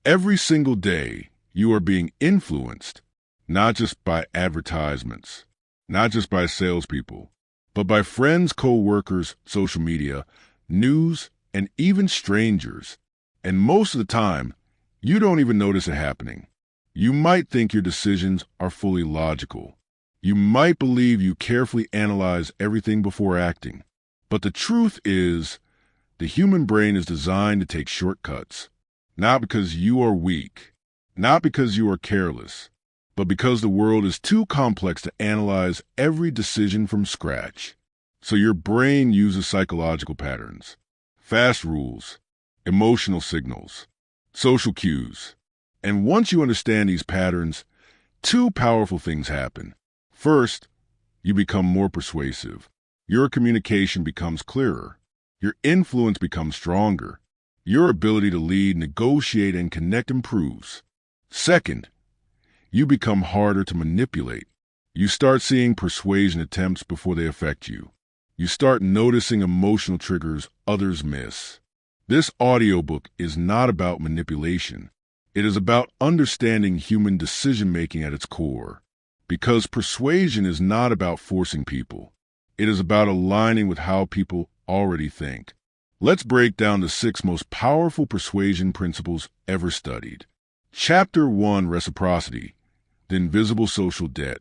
Every single day, you are being influenced, not just by advertisements, not just by salespeople, but by friends, co-workers, social media, news, and even strangers. And most of the time, you don't even notice it happening. You might think your decisions are fully logical. You might believe you carefully analyze everything before acting. But the truth is, the human brain is designed to take shortcuts, not because you are weak, not because you are careless, but because the world is too complex to analyze every decision from scratch. So your brain uses psychological patterns, fast rules, emotional signals, social cues. And once you understand these patterns, two powerful things happen. First, you become more persuasive. Your communication becomes clearer. Your influence becomes stronger. Your ability to lead, negotiate, and connect improves. Second, you become harder to manipulate. You start seeing persuasion attempts before they affect you. You start noticing emotional triggers others miss. This audiobook is not about manipulation. It is about understanding human decision-making at its core. Because persuasion is not about forcing people. It is about aligning with how people already think. Let's break down the 6 most powerful persuasion principles ever studied. Chapter 1, Reciprocity, the invisible social debt.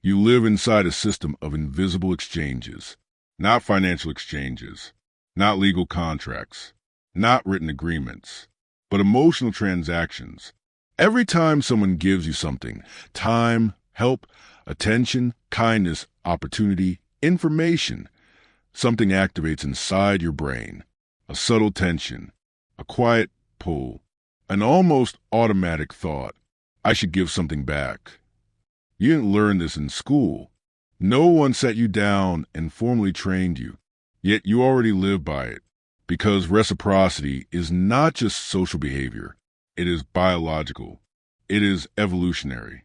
You live inside a system of invisible exchanges, not financial exchanges, not legal contracts, not written agreements, but emotional transactions. Every time someone gives you something, time, help, attention, kindness, opportunity, information, something activates inside your brain. A subtle tension, a quiet pull, an almost automatic thought, I should give something back. You didn't learn this in school. No one set you down and formally trained you, yet you already live by it. Because reciprocity is not just social behavior. It is biological. It is evolutionary.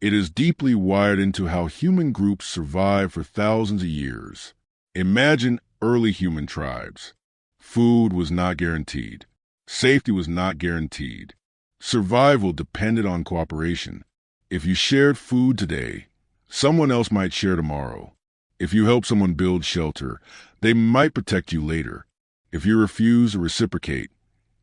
It is deeply wired into how human groups survive for thousands of years. Imagine early human tribes. Food was not guaranteed. Safety was not guaranteed. Survival depended on cooperation. If you shared food today, someone else might share tomorrow. If you help someone build shelter, they might protect you later. If you refuse to reciprocate,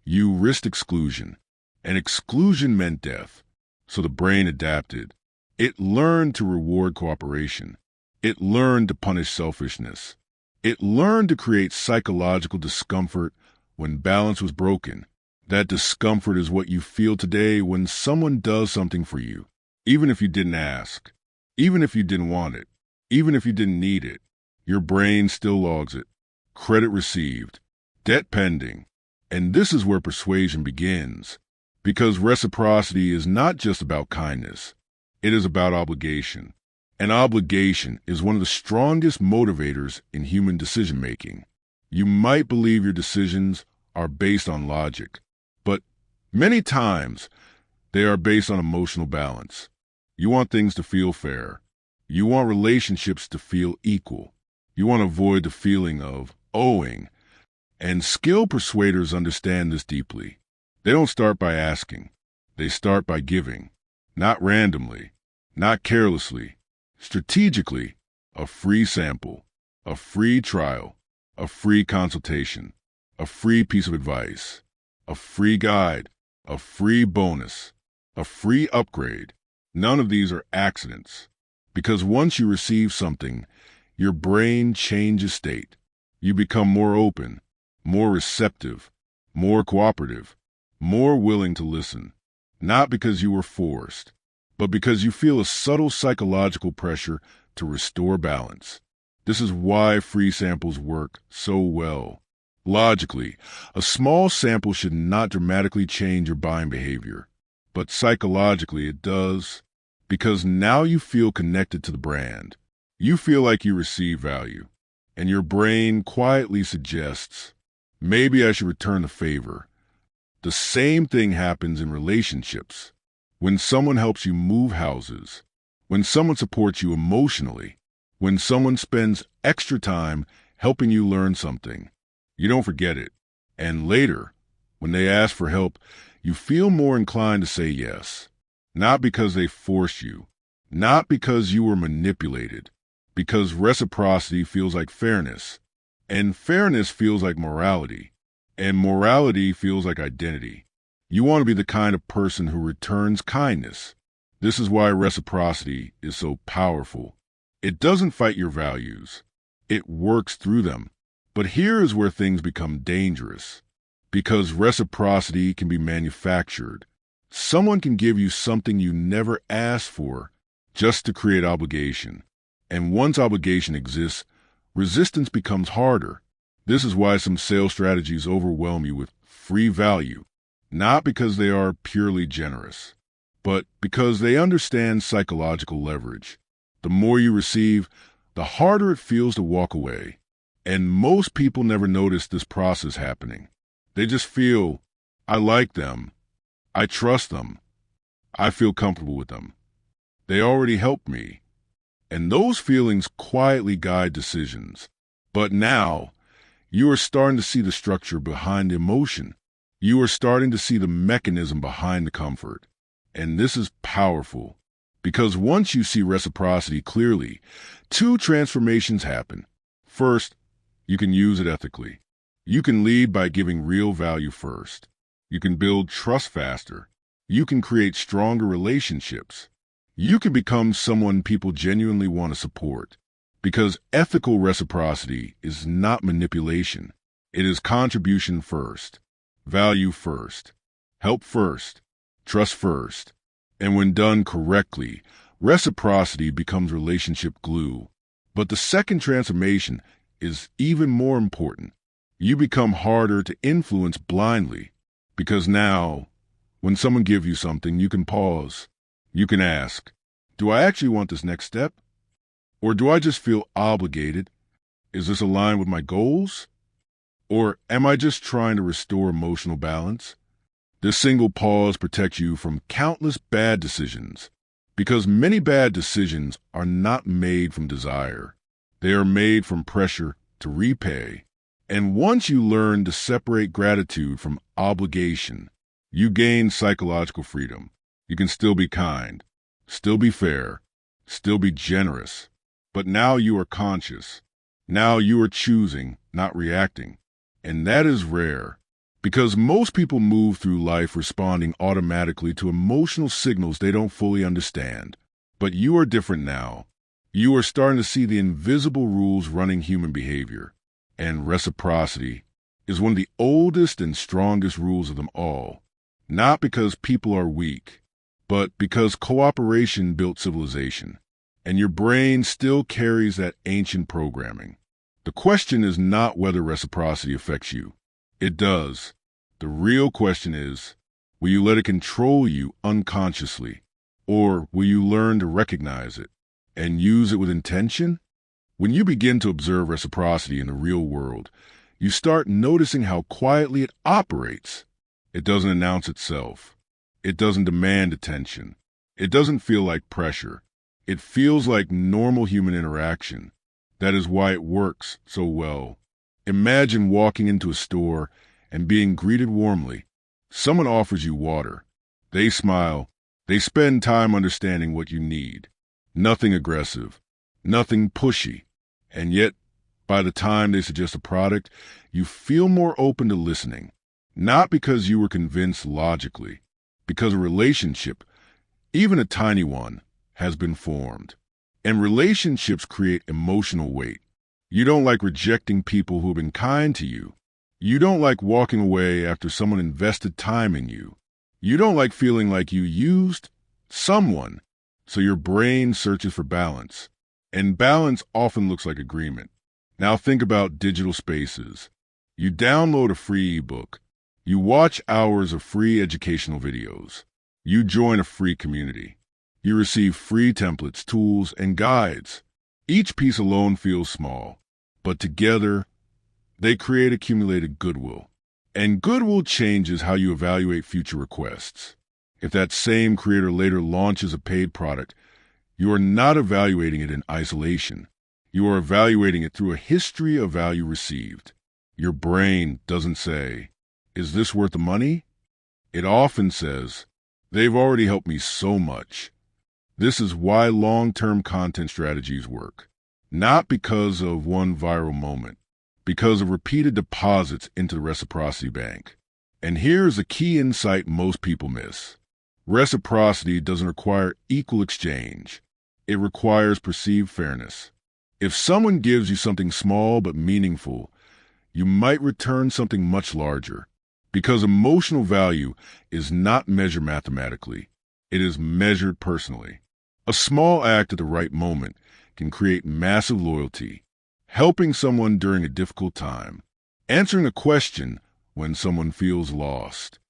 you risked exclusion, and exclusion meant death. So the brain adapted. It learned to reward cooperation. It learned to punish selfishness. It learned to create psychological discomfort when balance was broken. That discomfort is what you feel today when someone does something for you, even if you didn't ask, even if you didn't want it, even if you didn't need it. Your brain still logs it. Credit received. Debt pending. And this is where persuasion begins. Because reciprocity is not just about kindness. It is about obligation. And obligation is one of the strongest motivators in human decision-making. You might believe your decisions are based on logic, but many times they are based on emotional balance. You want things to feel fair. You want relationships to feel equal. You want to avoid the feeling of owing. And skilled persuaders understand this deeply. They don't start by asking. They start by giving. Not randomly, not carelessly, strategically. A free sample, a free trial, a free consultation, a free piece of advice, a free guide, a free bonus, a free upgrade. None of these are accidents. Because once you receive something, your brain changes state. You become more open, more receptive, more cooperative, more willing to listen, not because you were forced, but because you feel a subtle psychological pressure to restore balance. This is why free samples work so well. Logically, a small sample should not dramatically change your buying behavior, but psychologically it does, because now you feel connected to the brand. You feel like you receive value, and your brain quietly suggests, maybe I should return the favor. The same thing happens in relationships. When someone helps you move houses, when someone supports you emotionally, when someone spends extra time helping you learn something, you don't forget it. And later, When they ask for help, you feel more inclined to say yes. Not because they forced you, not because you were manipulated, because reciprocity feels like fairness, and fairness feels like morality, and morality feels like identity. You want to be the kind of person who returns kindness. This is why reciprocity is so powerful. It doesn't fight your values. It works through them. But here is where things become dangerous. Because reciprocity can be manufactured. Someone can give you something you never asked for just to create obligation. And once obligation exists, resistance becomes harder. This is why some sales strategies overwhelm you with free value, not because they are purely generous, but because they understand psychological leverage. The more you receive, the harder it feels to walk away. And most people never notice this process happening. They just feel, I like them, I trust them, I feel comfortable with them. They already helped me. And those feelings quietly guide decisions. But now, you are starting to see the structure behind the emotion. You are starting to see the mechanism behind the comfort. And this is powerful. Because once you see reciprocity clearly, two transformations happen. First, you can use it ethically. You can lead by giving real value first. You can build trust faster. You can create stronger relationships. You can become someone people genuinely want to support. Because ethical reciprocity is not manipulation. It is contribution first, value first, help first, trust first. And when done correctly, reciprocity becomes relationship glue. But the second transformation is even more important. You become harder to influence blindly. Because now, when someone gives you something, you can pause. You can ask, do I actually want this next step? Or do I just feel obligated? Is this aligned with my goals? Or am I just trying to restore emotional balance? This single pause protects you from countless bad decisions. Because many bad decisions are not made from desire. They are made from pressure to repay. And once you learn to separate gratitude from obligation, you gain psychological freedom. You can still be kind, still be fair, still be generous. But now you are conscious. Now you are choosing, not reacting. And that is rare, because most people move through life responding automatically to emotional signals they don't fully understand. But you are different now. You are starting to see the invisible rules running human behavior. And reciprocity is one of the oldest and strongest rules of them all. Not because people are weak, but because cooperation built civilization. And your brain still carries that ancient programming. The question is not whether reciprocity affects you. It does. The real question is, will you let it control you unconsciously? Or will you learn to recognize it and use it with intention? When you begin to observe reciprocity in the real world, you start noticing how quietly it operates. It doesn't announce itself. It doesn't demand attention. It doesn't feel like pressure. It feels like normal human interaction. That is why it works so well. Imagine walking into a store and being greeted warmly. Someone offers you water. They smile. They spend time understanding what you need. Nothing aggressive. Nothing pushy. And yet, by the time they suggest a product, you feel more open to listening. Not because you were convinced logically, because a relationship, even a tiny one, has been formed. And relationships create emotional weight. You don't like rejecting people who have been kind to you. You don't like walking away after someone invested time in you. You don't like feeling like you used someone. So your brain searches for balance. And balance often looks like agreement. Now think about digital spaces. You download a free ebook. You watch hours of free educational videos. You join a free community. You receive free templates, tools, and guides. Each piece alone feels small, but together, they create accumulated goodwill. And goodwill changes how you evaluate future requests. If that same creator later launches a paid product, you are not evaluating it in isolation. You are evaluating it through a history of value received. Your brain doesn't say, Is this worth the money? It often says, they've already helped me so much. This is why long-term content strategies work. Not because of one viral moment, because of repeated deposits into the reciprocity bank. And here's a key insight most people miss. Reciprocity doesn't require equal exchange. It requires perceived fairness. If someone gives you something small but meaningful, you might return something much larger. Because emotional value is not measured mathematically. It is measured personally. A small act at the right moment can create massive loyalty. Helping someone during a difficult time. Answering a question when someone feels lost.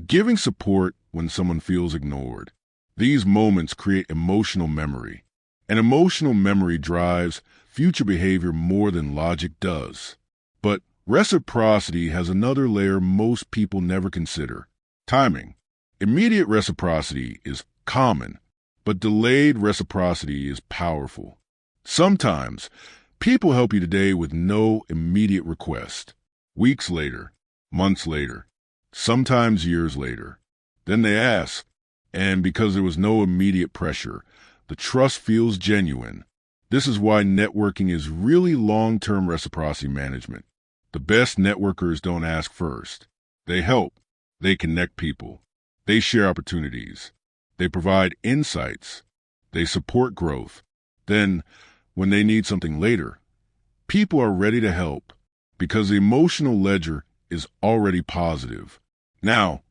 Giving support when someone feels ignored. These moments create emotional memory. And emotional memory drives future behavior more than logic does. But reciprocity has another layer most people never consider. Timing. Immediate reciprocity is common, but delayed reciprocity is powerful. Sometimes, people help you today with no immediate request. Weeks later, months later, sometimes years later. Then they ask, and because there was no immediate pressure, the trust feels genuine. This is why networking is really long-term reciprocity management. The best networkers don't ask first. They help. They connect people. They share opportunities. They provide insights. They support growth. Then, when they need something later, people are ready to help because the emotional ledger is already positive. Now,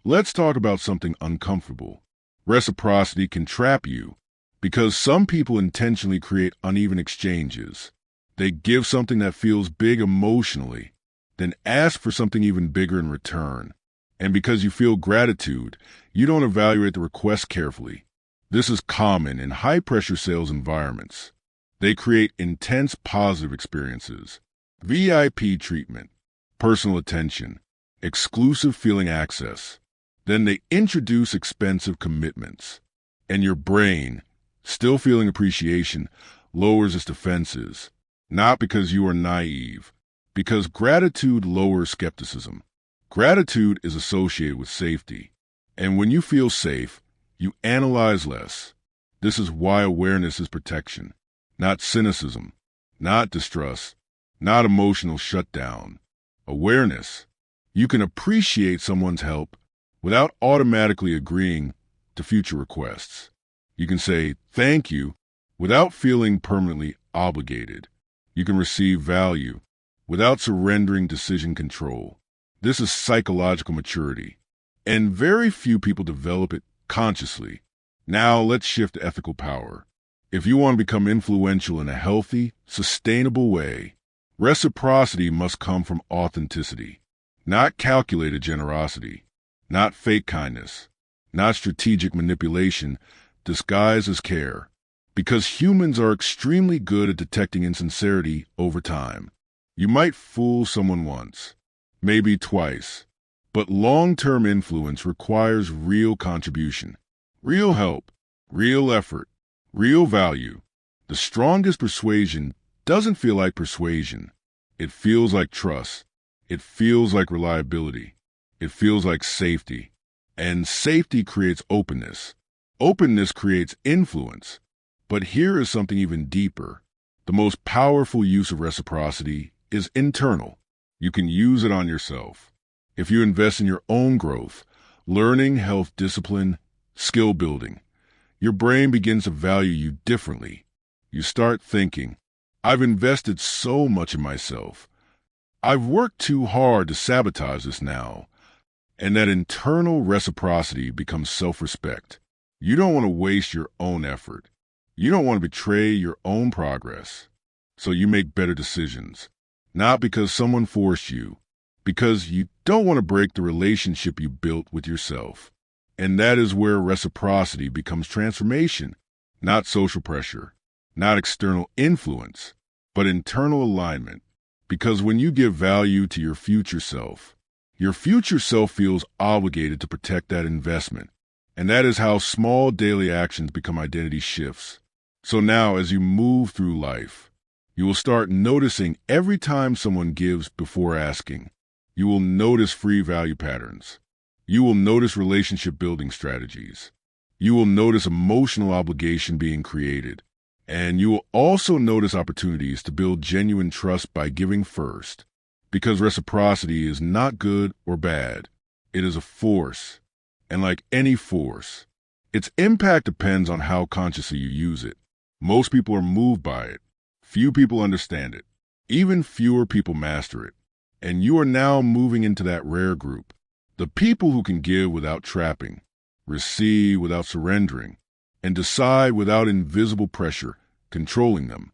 let's talk about something uncomfortable. Reciprocity can trap you because some people intentionally create uneven exchanges. They give something that feels big emotionally, then ask for something even bigger in return. And because you feel gratitude, you don't evaluate the request carefully. This is common in high-pressure sales environments. They create intense positive experiences, VIP treatment, personal attention, exclusive feeling access. Then they introduce expensive commitments. And your brain, still feeling appreciation, lowers its defenses. Not because you are naive, because gratitude lowers skepticism. Gratitude is associated with safety. And when you feel safe, you analyze less. This is why awareness is protection, not cynicism, not distrust, not emotional shutdown. Awareness. You can appreciate someone's help without automatically agreeing to future requests. You can say thank you without feeling permanently obligated. You can receive value without surrendering decision control. This is psychological maturity, and very few people develop it consciously. Now let's shift to ethical power. If you want to become influential in a healthy, sustainable way, reciprocity must come from authenticity, not calculated generosity, not fake kindness, not strategic manipulation disguised as care. Because humans are extremely good at detecting insincerity over time. You might fool someone once, maybe twice, but long-term influence requires real contribution, real help, real effort, real value. The strongest persuasion doesn't feel like persuasion. It feels like trust. It feels like reliability. It feels like safety. And safety creates openness. Openness creates influence. But here is something even deeper. The most powerful use of reciprocity is internal. You can use it on yourself. If you invest in your own growth, learning, health, discipline, skill building, your brain begins to value you differently. You start thinking, I've invested so much in myself. I've worked too hard to sabotage this now. And that internal reciprocity becomes self-respect. You don't want to waste your own effort. You don't want to betray your own progress. So you make better decisions. Not because someone forced you, because you don't want to break the relationship you built with yourself. And that is where reciprocity becomes transformation, not social pressure, not external influence, but internal alignment. Because when you give value to your future self feels obligated to protect that investment. And that is how small daily actions become identity shifts. So now, as you move through life, you will start noticing every time someone gives before asking. You will notice free value patterns. You will notice relationship building strategies. You will notice emotional obligation being created. And you will also notice opportunities to build genuine trust by giving first. Because reciprocity is not good or bad. It is a force. And like any force, its impact depends on how consciously you use it. Most people are moved by it. Few people understand it. Even fewer people master it. And you are now moving into that rare group. The people who can give without trapping, receive without surrendering, and decide without invisible pressure controlling them.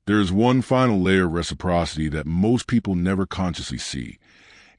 There is one final layer of reciprocity that most people never consciously see,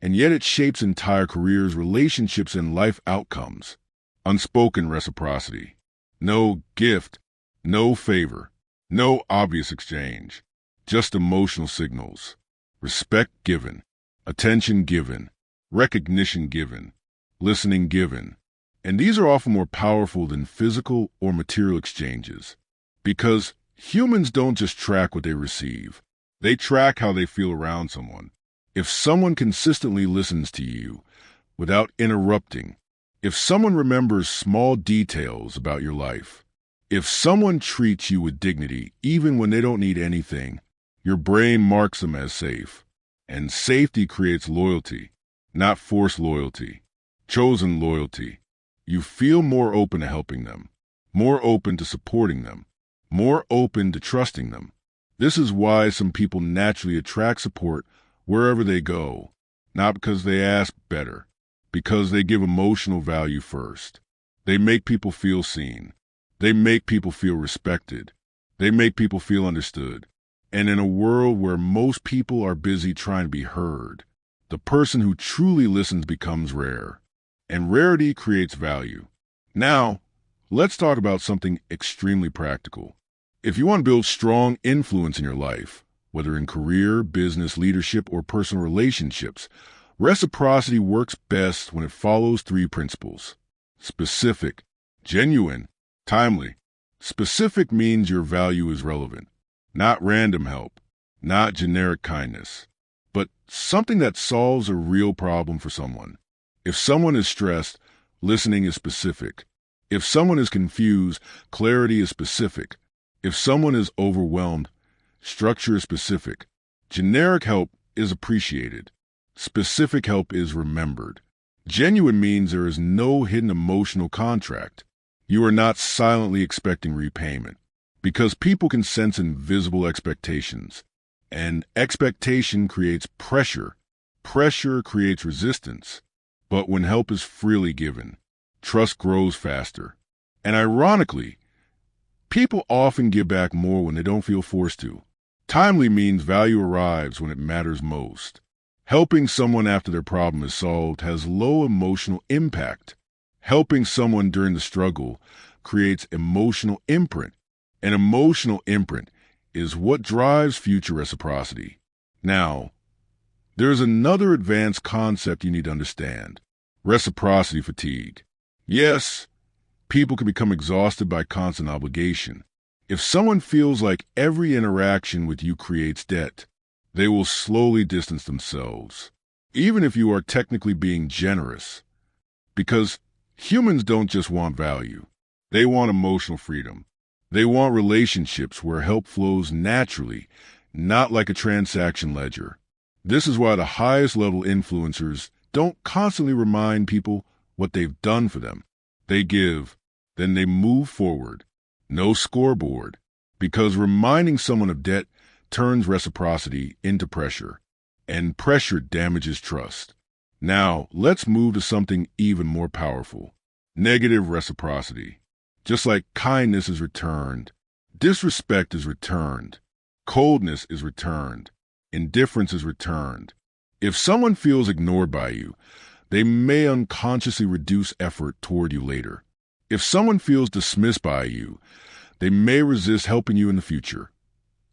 and yet it shapes entire careers, relationships, and life outcomes. Unspoken reciprocity. No gift, no favor, no obvious exchange, just emotional signals. Respect given, attention given, recognition given, listening given. And these are often more powerful than physical or material exchanges, because humans don't just track what they receive. They track how they feel around someone. If someone consistently listens to you without interrupting, if someone remembers small details about your life, if someone treats you with dignity even when they don't need anything, your brain marks them as safe. And safety creates loyalty, not forced loyalty, chosen loyalty. You feel more open to helping them, more open to supporting them, more open to trusting them. This is why some people naturally attract support wherever they go, not because they ask better, because they give emotional value first. They make people feel seen. They make people feel respected. They make people feel understood. And in a world where most people are busy trying to be heard, the person who truly listens becomes rare. And rarity creates value. Now, let's talk about something extremely practical. If you want to build strong influence in your life, whether in career, business, leadership, or personal relationships, reciprocity works best when it follows three principles. Specific, genuine, timely. Specific means your value is relevant, not random help, not generic kindness, but something that solves a real problem for someone. If someone is stressed, listening is specific. If someone is confused, clarity is specific. If someone is overwhelmed, structure is specific. Generic help is appreciated. Specific help is remembered. Genuine means there is no hidden emotional contract. You are not silently expecting repayment, because people can sense invisible expectations. And expectation creates pressure. Pressure creates resistance. But when help is freely given, trust grows faster. And ironically, people often give back more when they don't feel forced to. Timely means value arrives when it matters most. Helping someone after their problem is solved has low emotional impact. Helping someone during the struggle creates emotional imprint. An emotional imprint is what drives future reciprocity. Now, there is another advanced concept you need to understand. Reciprocity fatigue. Yes, people can become exhausted by constant obligation. If someone feels like every interaction with you creates debt, they will slowly distance themselves, even if you are technically being generous. Because humans don't just want value. They want emotional freedom. They want relationships where help flows naturally, not like a transaction ledger. This is why the highest level influencers don't constantly remind people what they've done for them. They give, then they move forward. No scoreboard, because reminding someone of debt turns reciprocity into pressure, and pressure damages trust. Now, let's move to something even more powerful. Negative reciprocity. Just like kindness is returned, disrespect is returned, coldness is returned, indifference is returned. If someone feels ignored by you, they may unconsciously reduce effort toward you later. If someone feels dismissed by you, they may resist helping you in the future,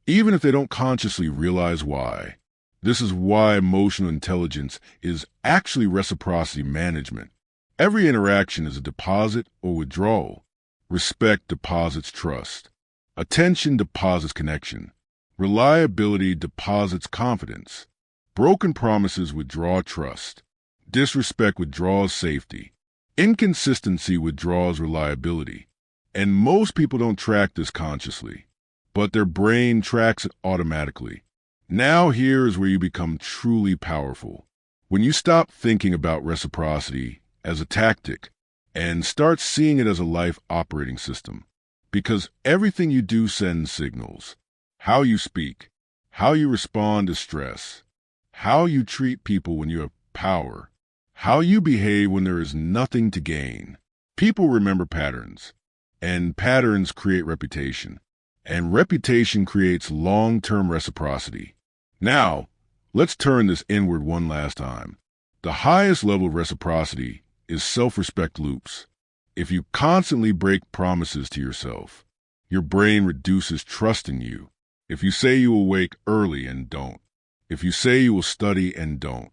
even if they don't consciously realize why. This is why emotional intelligence is actually reciprocity management. Every interaction is a deposit or withdrawal. Respect deposits trust. Attention deposits connection. Reliability deposits confidence. Broken promises withdraw trust. Disrespect withdraws safety. Inconsistency withdraws reliability. And most people don't track this consciously, but their brain tracks it automatically. Now here is where you become truly powerful. When you stop thinking about reciprocity as a tactic and start seeing it as a life operating system. Because everything you do sends signals. How you speak, how you respond to stress, how you treat people when you have power, how you behave when there is nothing to gain. People remember patterns, and patterns create reputation, and reputation creates long-term reciprocity. Now, let's turn this inward one last time. The highest level of reciprocity is self-respect loops. If you constantly break promises to yourself, your brain reduces trust in you. If you say you will wake early and don't, if you say you will study and don't,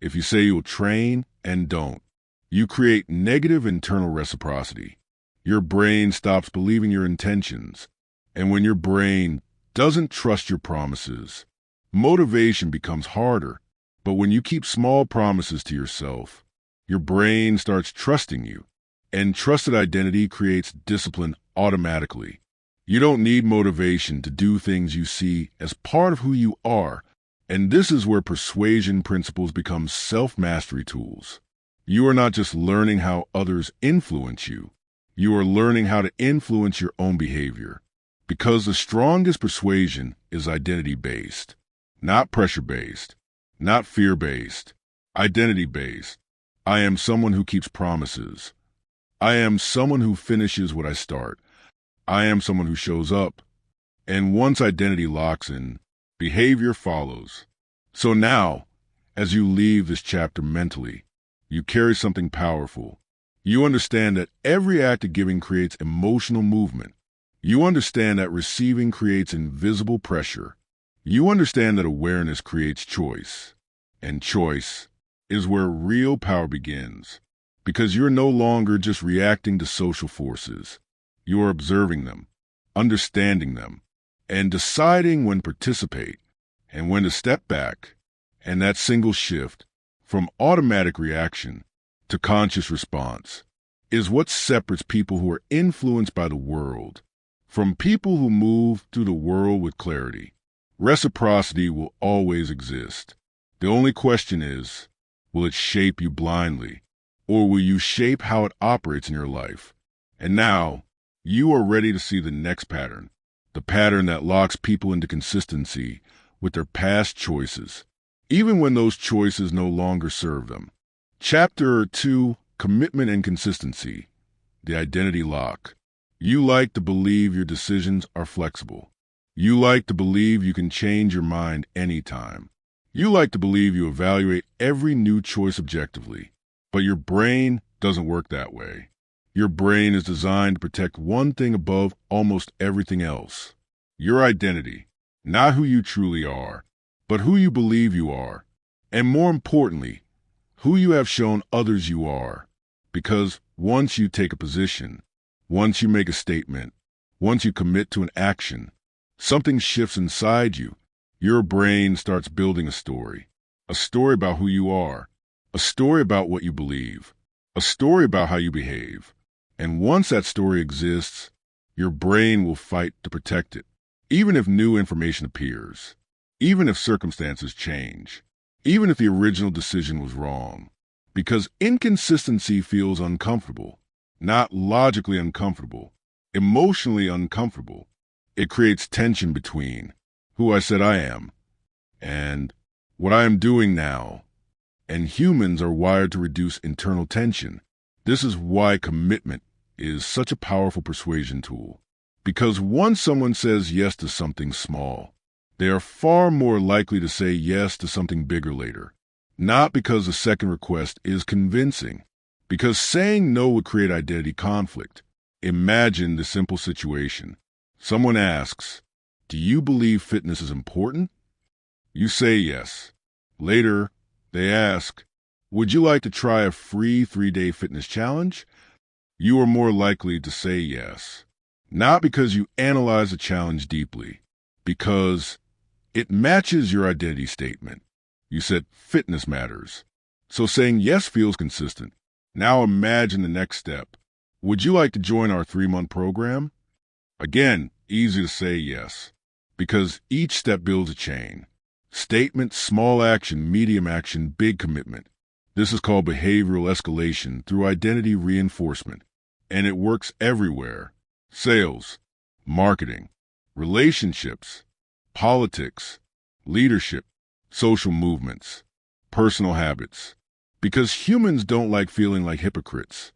if you say you will train and don't, you create negative internal reciprocity. Your brain stops believing your intentions, and when your brain doesn't trust your promises, motivation becomes harder. But when you keep small promises to yourself, your brain starts trusting you, and trusted identity creates discipline automatically. You don't need motivation to do things you see as part of who you are, and this is where persuasion principles become self-mastery tools. You are not just learning how others influence you, you are learning how to influence your own behavior. Because the strongest persuasion is identity-based, not pressure-based, not fear-based, identity-based. I am someone who keeps promises. I am someone who finishes what I start. I am someone who shows up. And once identity locks in, behavior follows. So now, as you leave this chapter mentally, you carry something powerful. You understand that every act of giving creates emotional movement. You understand that receiving creates invisible pressure. You understand that awareness creates choice. And choice is where real power begins. Because you're no longer just reacting to social forces. You are observing them, understanding them, and deciding when to participate and when to step back. And that single shift from automatic reaction to conscious response is what separates people who are influenced by the world from people who move through the world with clarity. Reciprocity will always exist. The only question is, will it shape you blindly, or will you shape how it operates in your life? And now, you are ready to see the next pattern, the pattern that locks people into consistency with their past choices, even when those choices no longer serve them. Chapter 2, Commitment and Consistency, the Identity Lock. You like to believe your decisions are flexible. You like to believe you can change your mind anytime. You like to believe you evaluate every new choice objectively. But your brain doesn't work that way. Your brain is designed to protect one thing above almost everything else. Your identity, not who you truly are, but who you believe you are. And more importantly, who you have shown others you are. Because once you take a position, once you make a statement, once you commit to an action, something shifts inside you. Your brain starts building a story about who you are, a story about what you believe, a story about how you behave. And once that story exists, your brain will fight to protect it, even if new information appears, even if circumstances change, even if the original decision was wrong. Because inconsistency feels uncomfortable, not logically uncomfortable, emotionally uncomfortable. It creates tension between who I said I am and what I am doing now. And humans are wired to reduce internal tension. This is why commitment is such a powerful persuasion tool. Because once someone says yes to something small, they are far more likely to say yes to something bigger later. Not because the second request is convincing, because saying no would create identity conflict. Imagine the simple situation. Someone asks, "Do you believe fitness is important?" You say yes. Later, they ask, "Would you like to try a free 3-day fitness challenge?" You are more likely to say yes. Not because you analyze the challenge deeply, because it matches your identity statement. You said fitness matters. So saying yes feels consistent. Now imagine the next step. Would you like to join our 3-month program? Again, easy to say yes, because each step builds a chain. Statement, small action, medium action, big commitment. This is called behavioral escalation through identity reinforcement, and it works everywhere. Sales, marketing, relationships, politics, leadership, social movements, personal habits. Because humans don't like feeling like hypocrites,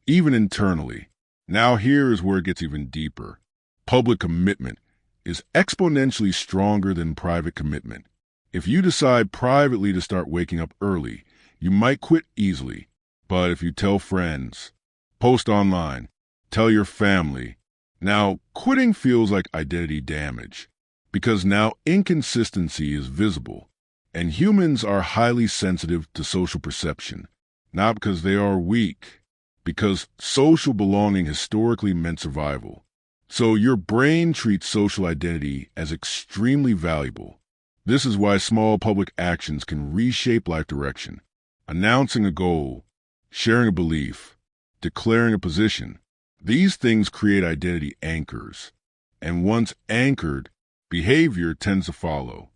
even internally. Now here is where it gets even deeper. Public commitment is exponentially stronger than private commitment. If you decide privately to start waking up early, you might quit easily. But if you tell friends, post online, tell your family, now quitting feels like identity damage, because now inconsistency is visible. And humans are highly sensitive to social perception, not because they are weak, because social belonging historically meant survival. So your brain treats social identity as extremely valuable. This is why small public actions can reshape life direction. Announcing a goal, sharing a belief, declaring a position. These things create identity anchors. And once anchored, behavior tends to follow.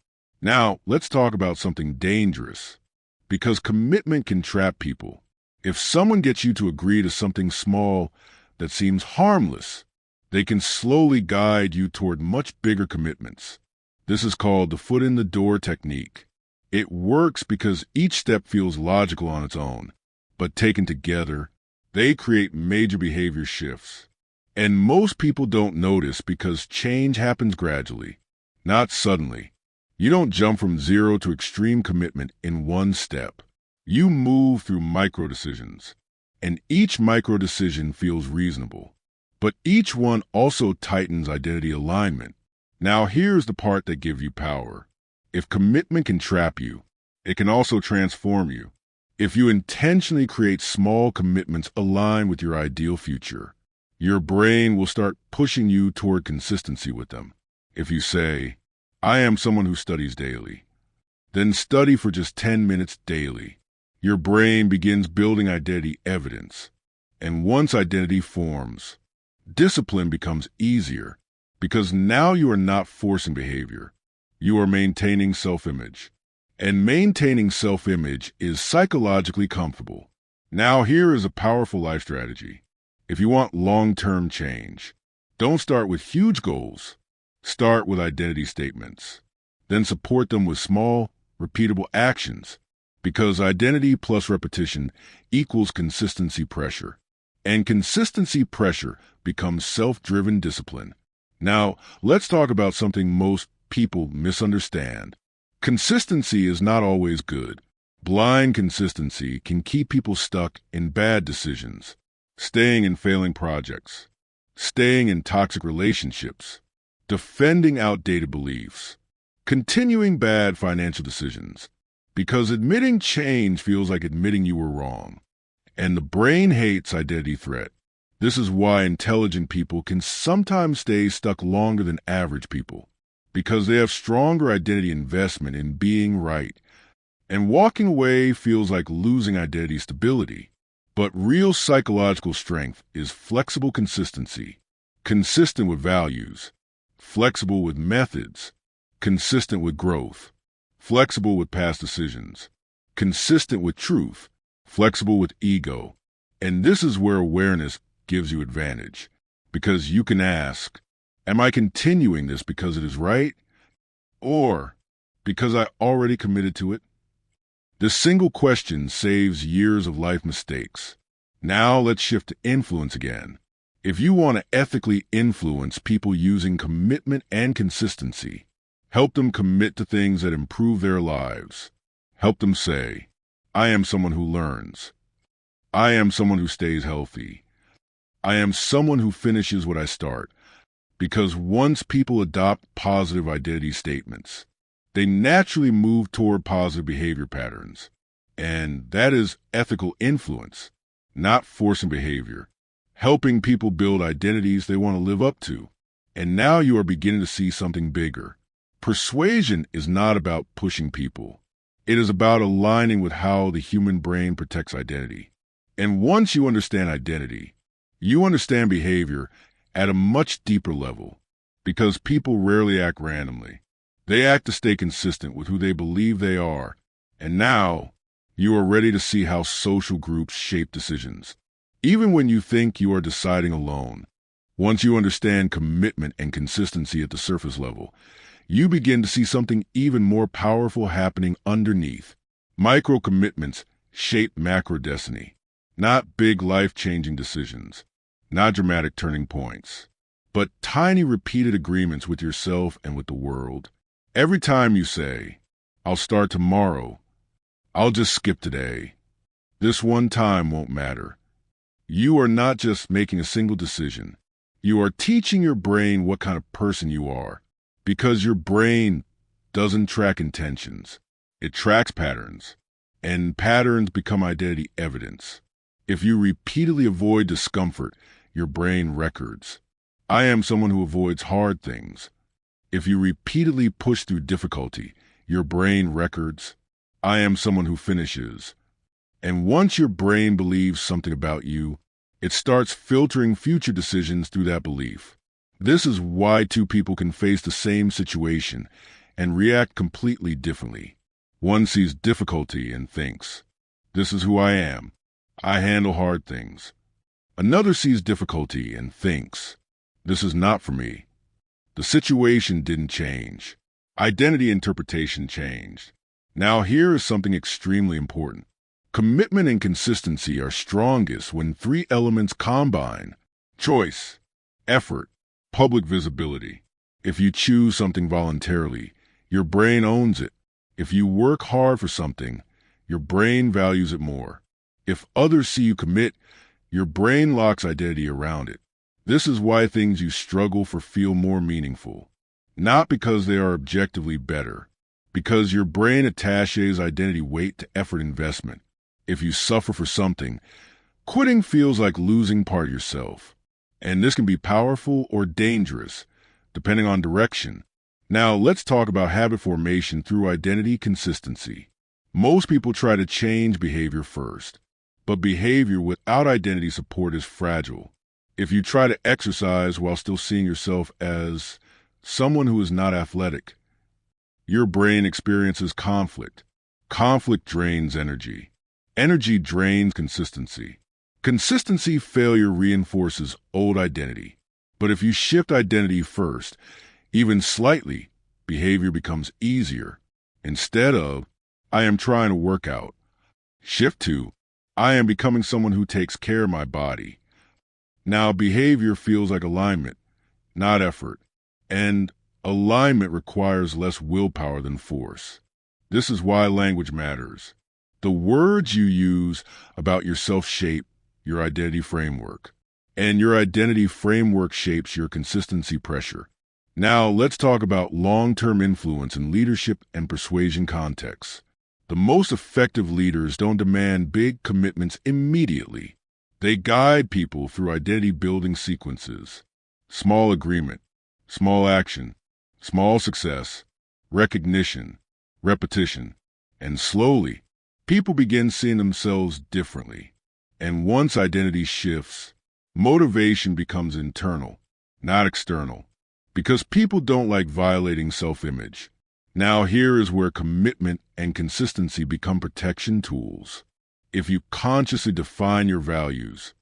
Now, let's talk about something dangerous, because commitment can trap people. If someone gets you to agree to something small that seems harmless, they can slowly guide you toward much bigger commitments. This is called the foot in the door technique. It works because each step feels logical on its own, but taken together, they create major behavior shifts. And most people don't notice because change happens gradually, not suddenly. You don't jump from zero to extreme commitment in one step. You move through micro decisions, and each micro decision feels reasonable. But each one also tightens identity alignment. Now here's the part that gives you power. If commitment can trap you, it can also transform you. If you intentionally create small commitments aligned with your ideal future, your brain will start pushing you toward consistency with them. If you say, I am someone who studies daily, then study for just 10 minutes daily. Your brain begins building identity evidence. And once identity forms, discipline becomes easier because now you are not forcing behavior. You are maintaining self-image. And maintaining self-image is psychologically comfortable. Now here is a powerful life strategy. If you want long-term change, don't start with huge goals. Start with identity statements. Then support them with small, repeatable actions, because identity plus repetition equals consistency pressure. And consistency pressure becomes self-driven discipline. Now, let's talk about something most people misunderstand. Consistency is not always good. Blind consistency can keep people stuck in bad decisions, staying in failing projects, staying in toxic relationships, defending outdated beliefs, continuing bad financial decisions, because admitting change feels like admitting you were wrong. And the brain hates identity threat. This is why intelligent people can sometimes stay stuck longer than average people, because they have stronger identity investment in being right. And walking away feels like losing identity stability. But real psychological strength is flexible consistency, consistent with values, flexible with methods, consistent with growth, flexible with past decisions, consistent with truth, flexible with ego. And this is where awareness gives you advantage, because you can ask, am I continuing this because it is right, or because I already committed to it? This single question saves years of life mistakes. Now let's shift to influence again. If you want to ethically influence people using commitment and consistency, help them commit to things that improve their lives. Help them say, I am someone who learns. I am someone who stays healthy. I am someone who finishes what I start. Because once people adopt positive identity statements, they naturally move toward positive behavior patterns. And that is ethical influence, not forcing behavior, helping people build identities they want to live up to. And now you are beginning to see something bigger. Persuasion is not about pushing people. It is about aligning with how the human brain protects identity. And once you understand identity, you understand behavior at a much deeper level, because people rarely act randomly. They act to stay consistent with who they believe they are. And now, you are ready to see how social groups shape decisions. Even when you think you are deciding alone, once you understand commitment and consistency at the surface level, you begin to see something even more powerful happening underneath. Micro commitments shape macro destiny, not big life-changing decisions, not dramatic turning points, but tiny repeated agreements with yourself and with the world. Every time you say, "I'll start tomorrow," "I'll just skip today," "this one time won't matter," you are not just making a single decision. You are teaching your brain what kind of person you are, because your brain doesn't track intentions. It tracks patterns, and patterns become identity evidence. If you repeatedly avoid discomfort, your brain records, "I am someone who avoids hard things." If you repeatedly push through difficulty, your brain records, "I am someone who finishes." And once your brain believes something about you, it starts filtering future decisions through that belief. This is why two people can face the same situation and react completely differently. One sees difficulty and thinks, "This is who I am. I handle hard things." Another sees difficulty and thinks, "This is not for me." The situation didn't change. Identity interpretation changed. Now here is something extremely important. Commitment and consistency are strongest when three elements combine: choice, effort, public visibility. If you choose something voluntarily, your brain owns it. If you work hard for something, your brain values it more. If others see you commit, your brain locks identity around it. This is why things you struggle for feel more meaningful. Not because they are objectively better, because your brain attaches identity weight to effort investment. If you suffer for something, quitting feels like losing part of yourself. And this can be powerful or dangerous, depending on direction. Now, let's talk about habit formation through identity consistency. Most people try to change behavior first, but behavior without identity support is fragile. If you try to exercise while still seeing yourself as someone who is not athletic, your brain experiences conflict. Conflict drains energy. Energy drains consistency. Consistency failure reinforces old identity. But if you shift identity first, even slightly, behavior becomes easier. Instead of, "I am trying to work out," shift to, "I am becoming someone who takes care of my body." Now behavior feels like alignment, not effort. And alignment requires less willpower than force. This is why language matters. The words you use about yourself shape your identity framework, and your identity framework shapes your consistency pressure. Now let's talk about long-term influence in leadership and persuasion contexts. The most effective leaders don't demand big commitments immediately. They guide people through identity-building sequences: small agreement, small action, small success, recognition, repetition, and slowly, people begin seeing themselves differently. And once identity shifts, motivation becomes internal, not external, because people don't like violating self-image. Now here is where commitment and consistency become protection tools. If you consciously define your values,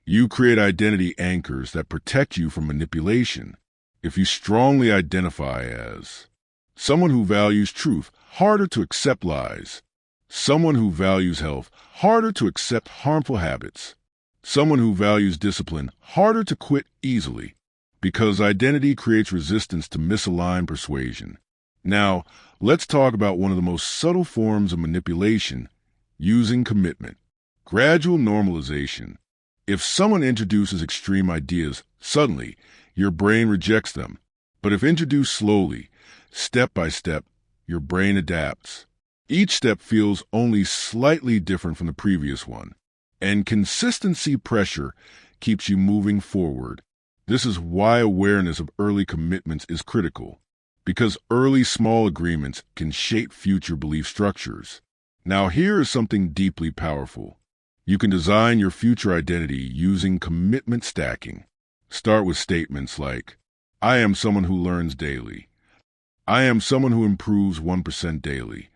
you create identity anchors that protect you from manipulation. If you strongly identify as someone who values truth, harder to accept lies; someone who values health, harder to accept harmful habits; someone who values discipline, harder to quit easily, because identity creates resistance to misaligned persuasion. Now, let's talk about one of the most subtle forms of manipulation: using commitment. Gradual normalization. If someone introduces extreme ideas, suddenly, your brain rejects them. But if introduced slowly, step by step, your brain adapts. Each step feels only slightly different from the previous one. And consistency pressure keeps you moving forward. This is why awareness of early commitments is critical. because early small agreements can shape future belief structures. Now here is something deeply powerful. You can design your future identity using commitment stacking. Start with statements like, I am someone who learns daily. I am someone who improves 1% daily.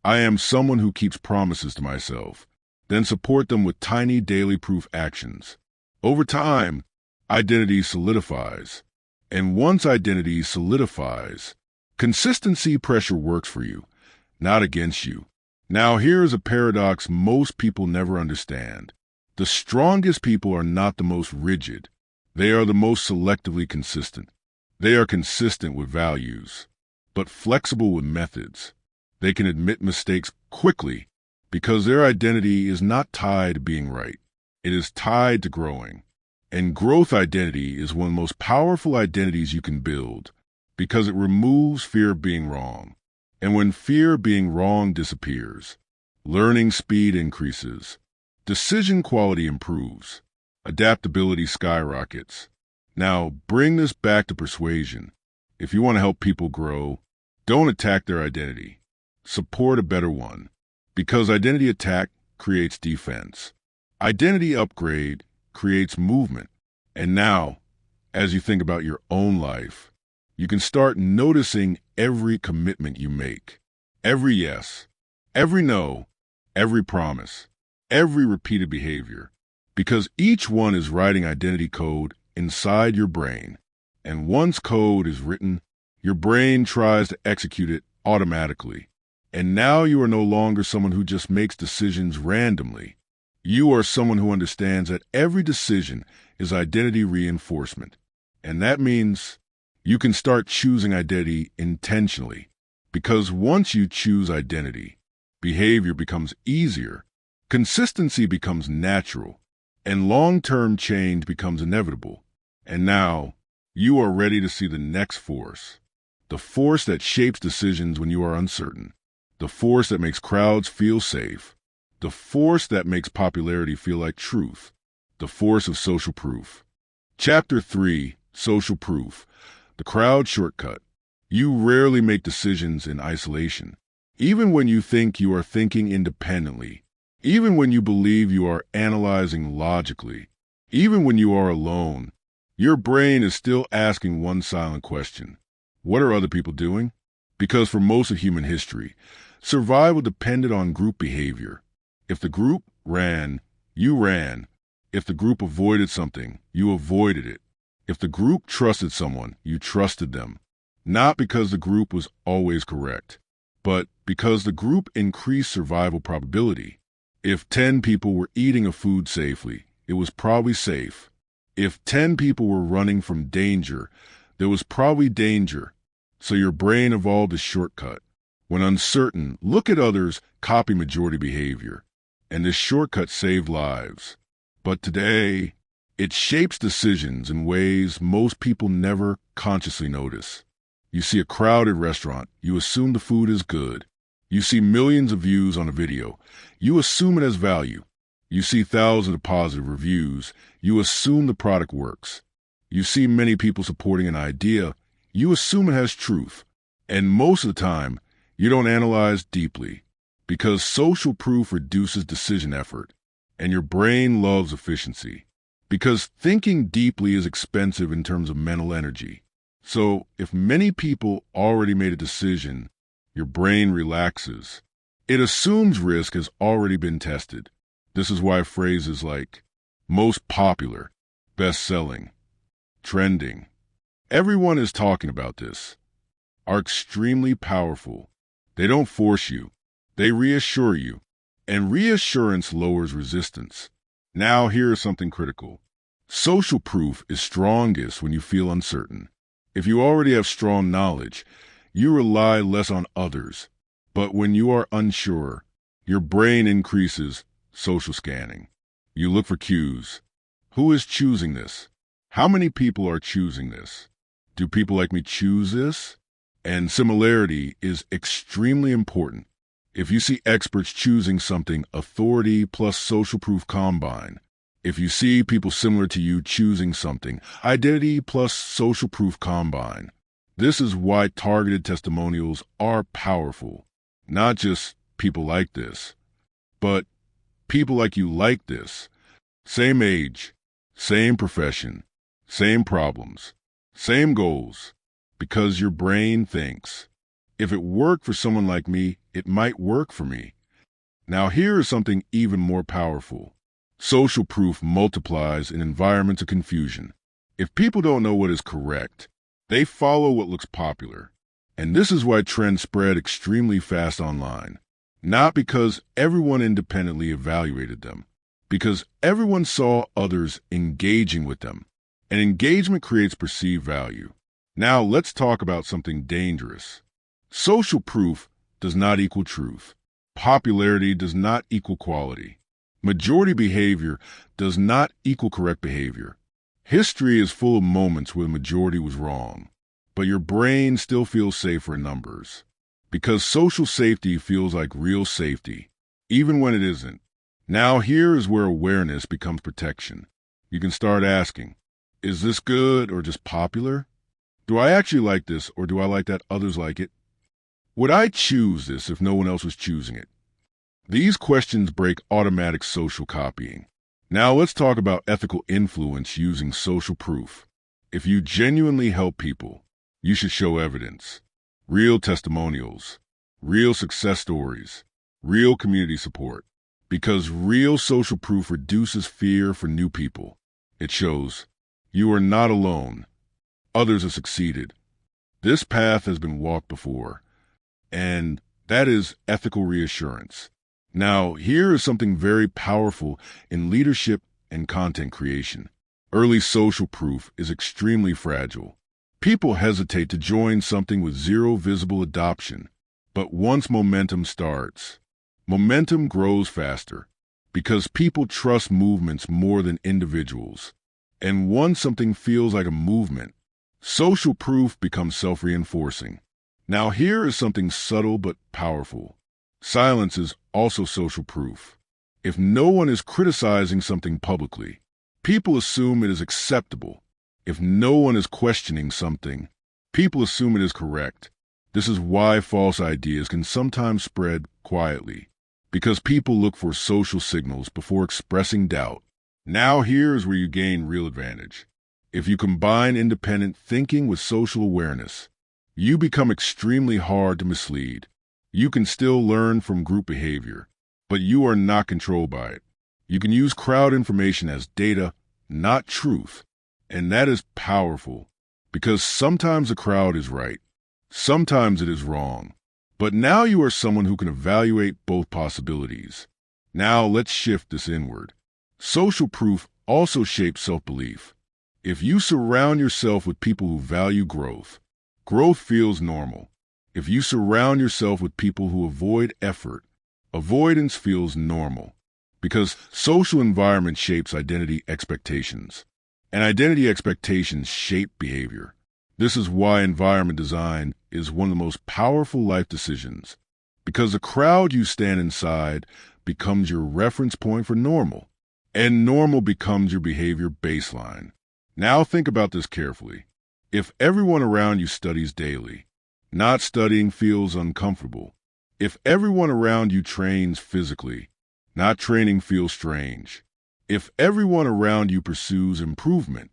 I am someone who keeps promises to myself. Then support them with tiny daily proof actions. Over time, identity solidifies. And once identity solidifies, consistency pressure works for you, not against you. Now here is a paradox most people never understand. The strongest people are not the most rigid. They are the most selectively consistent. They are consistent with values, but flexible with methods. They can admit mistakes quickly because their identity is not tied to being right. It is tied to growing. And growth identity is one of the most powerful identities you can build because it removes fear of being wrong. And when fear of being wrong disappears, learning speed increases, decision quality improves, adaptability skyrockets. Now, bring this back to persuasion. If you want to help people grow, don't attack their identity. Support a better one, because identity attack creates defense. Identity upgrade creates movement. And now, as you think about your own life, you can start noticing every commitment you make, every yes, every no, every promise, every repeated behavior, because each one is writing identity code inside your brain. And once code is written, your brain tries to execute it automatically. And now you are no longer someone who just makes decisions randomly. You are someone who understands that every decision is identity reinforcement. And that means you can start choosing identity intentionally, because once you choose identity, behavior becomes easier, consistency becomes natural, and long-term change becomes inevitable. And now, you are ready to see the next force, the force that shapes decisions when you are uncertain, the force that makes crowds feel safe, the force that makes popularity feel like truth, the force of social proof. Chapter 3, Social Proof. The crowd shortcut. You rarely make decisions in isolation. Even when you think you are thinking independently, even when you believe you are analyzing logically, even when you are alone, your brain is still asking one silent question. What are other people doing? Because for most of human history, survival depended on group behavior. If the group ran, you ran. If the group avoided something, you avoided it. If the group trusted someone, you trusted them. Not because the group was always correct, but because the group increased survival probability. If 10 people were eating a food safely, it was probably safe. If 10 people were running from danger, there was probably danger. So your brain evolved a shortcut. When uncertain, look at others, copy majority behavior. And this shortcut saved lives. But today, it shapes decisions in ways most people never consciously notice. You see a crowded restaurant, you assume the food is good. You see millions of views on a video, you assume it has value. You see thousands of positive reviews, you assume the product works. You see many people supporting an idea, you assume it has truth. And most of the time, you don't analyze deeply, because social proof reduces decision effort, and your brain loves efficiency. Because thinking deeply is expensive in terms of mental energy. So if many people already made a decision, your brain relaxes. It assumes risk has already been tested. This is why phrases like most popular, best-selling, trending, everyone is talking about this, are extremely powerful. They don't force you. They reassure you. And reassurance lowers resistance. Now here is something critical. Social proof is strongest when you feel uncertain. If you already have strong knowledge, you rely less on others. But when you are unsure, your brain increases social scanning. You look for cues. Who is choosing this? How many people are choosing this? Do people like me choose this? And similarity is extremely important. If you see experts choosing something, authority plus social proof combine. If you see people similar to you choosing something, identity plus social proof combine. This is why targeted testimonials are powerful. Not just people like this, but people like you like this. Same age, same profession, same problems, same goals. Because your brain thinks, if it worked for someone like me, it might work for me. Now here is something even more powerful. Social proof multiplies in environments of confusion. If people don't know what is correct, they follow what looks popular. And this is why trends spread extremely fast online. Not because everyone independently evaluated them, because everyone saw others engaging with them. And engagement creates perceived value. Now let's talk about something dangerous. Social proof does not equal truth. Popularity does not equal quality. Majority behavior does not equal correct behavior. History is full of moments where the majority was wrong, but your brain still feels safer in numbers. Because social safety feels like real safety, even when it isn't. Now here is where awareness becomes protection. You can start asking, is this good or just popular? Do I actually like this, or do I like that others like it? Would I choose this if no one else was choosing it? These questions break automatic social copying. Now let's talk about ethical influence using social proof. If you genuinely help people, you should show evidence. Real testimonials, real success stories, real community support. Because real social proof reduces fear for new people. It shows you are not alone. Others have succeeded. This path has been walked before, and that is ethical reassurance. Now, here is something very powerful in leadership and content creation. Early social proof is extremely fragile. People hesitate to join something with zero visible adoption, but once momentum starts, momentum grows faster because people trust movements more than individuals. And once something feels like a movement, social proof becomes self-reinforcing. Now here is something subtle but powerful. Silence is also social proof. If no one is criticizing something publicly, people assume it is acceptable. If no one is questioning something, people assume it is correct. This is why false ideas can sometimes spread quietly, because people look for social signals before expressing doubt. Now here is where you gain real advantage. If you combine independent thinking with social awareness, you become extremely hard to mislead. You can still learn from group behavior, but you are not controlled by it. You can use crowd information as data, not truth. And that is powerful, because sometimes the crowd is right, sometimes it is wrong. But now you are someone who can evaluate both possibilities. Now let's shift this inward. Social proof also shapes self-belief. If you surround yourself with people who value growth, growth feels normal. If you surround yourself with people who avoid effort, avoidance feels normal. Because social environment shapes identity expectations. And identity expectations shape behavior. This is why environment design is one of the most powerful life decisions. Because the crowd you stand inside becomes your reference point for normal. And normal becomes your behavior baseline. Now think about this carefully. If everyone around you studies daily, not studying feels uncomfortable. If everyone around you trains physically, not training feels strange. If everyone around you pursues improvement,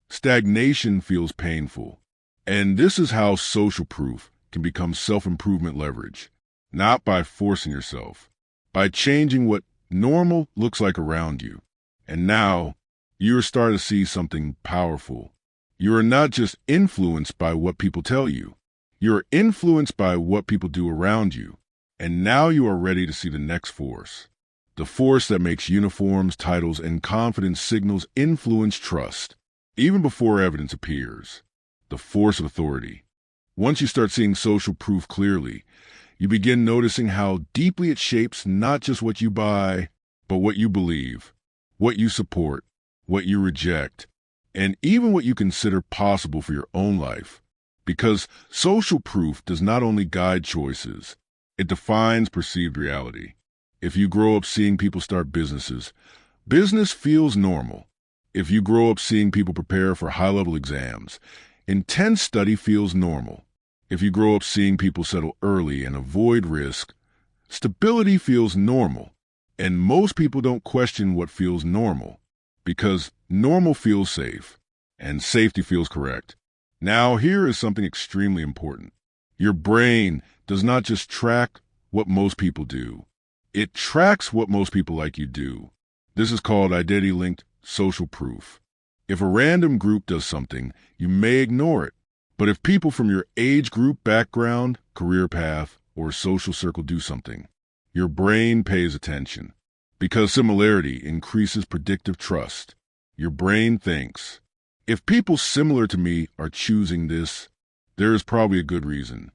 stagnation feels painful. And this is how social proof can become self-improvement leverage. Not by forcing yourself, by changing what normal looks like around you. And now, you are starting to see something powerful. You are not just influenced by what people tell you. You are influenced by what people do around you. And now you are ready to see the next force. The force that makes uniforms, titles, and confidence signals influence trust, even before evidence appears. The force of authority. Once you start seeing social proof clearly, you begin noticing how deeply it shapes not just what you buy, but what you believe, what you support, what you reject, and even what you consider possible for your own life. Because social proof does not only guide choices, it defines perceived reality. If you grow up seeing people start businesses, business feels normal. If you grow up seeing people prepare for high-level exams, Intense study feels normal. If you grow up seeing people settle early and avoid risk, stability feels normal. And most people don't question what feels normal, because normal feels safe, and safety feels correct. Now, here is something extremely important. Your brain does not just track what most people do. It tracks what most people like you do. This is called identity-linked social proof. If a random group does something, you may ignore it. But if people from your age group, background, career path, or social circle do something, your brain pays attention. Because similarity increases predictive trust. Your brain thinks, if people similar to me are choosing this, there is probably a good reason.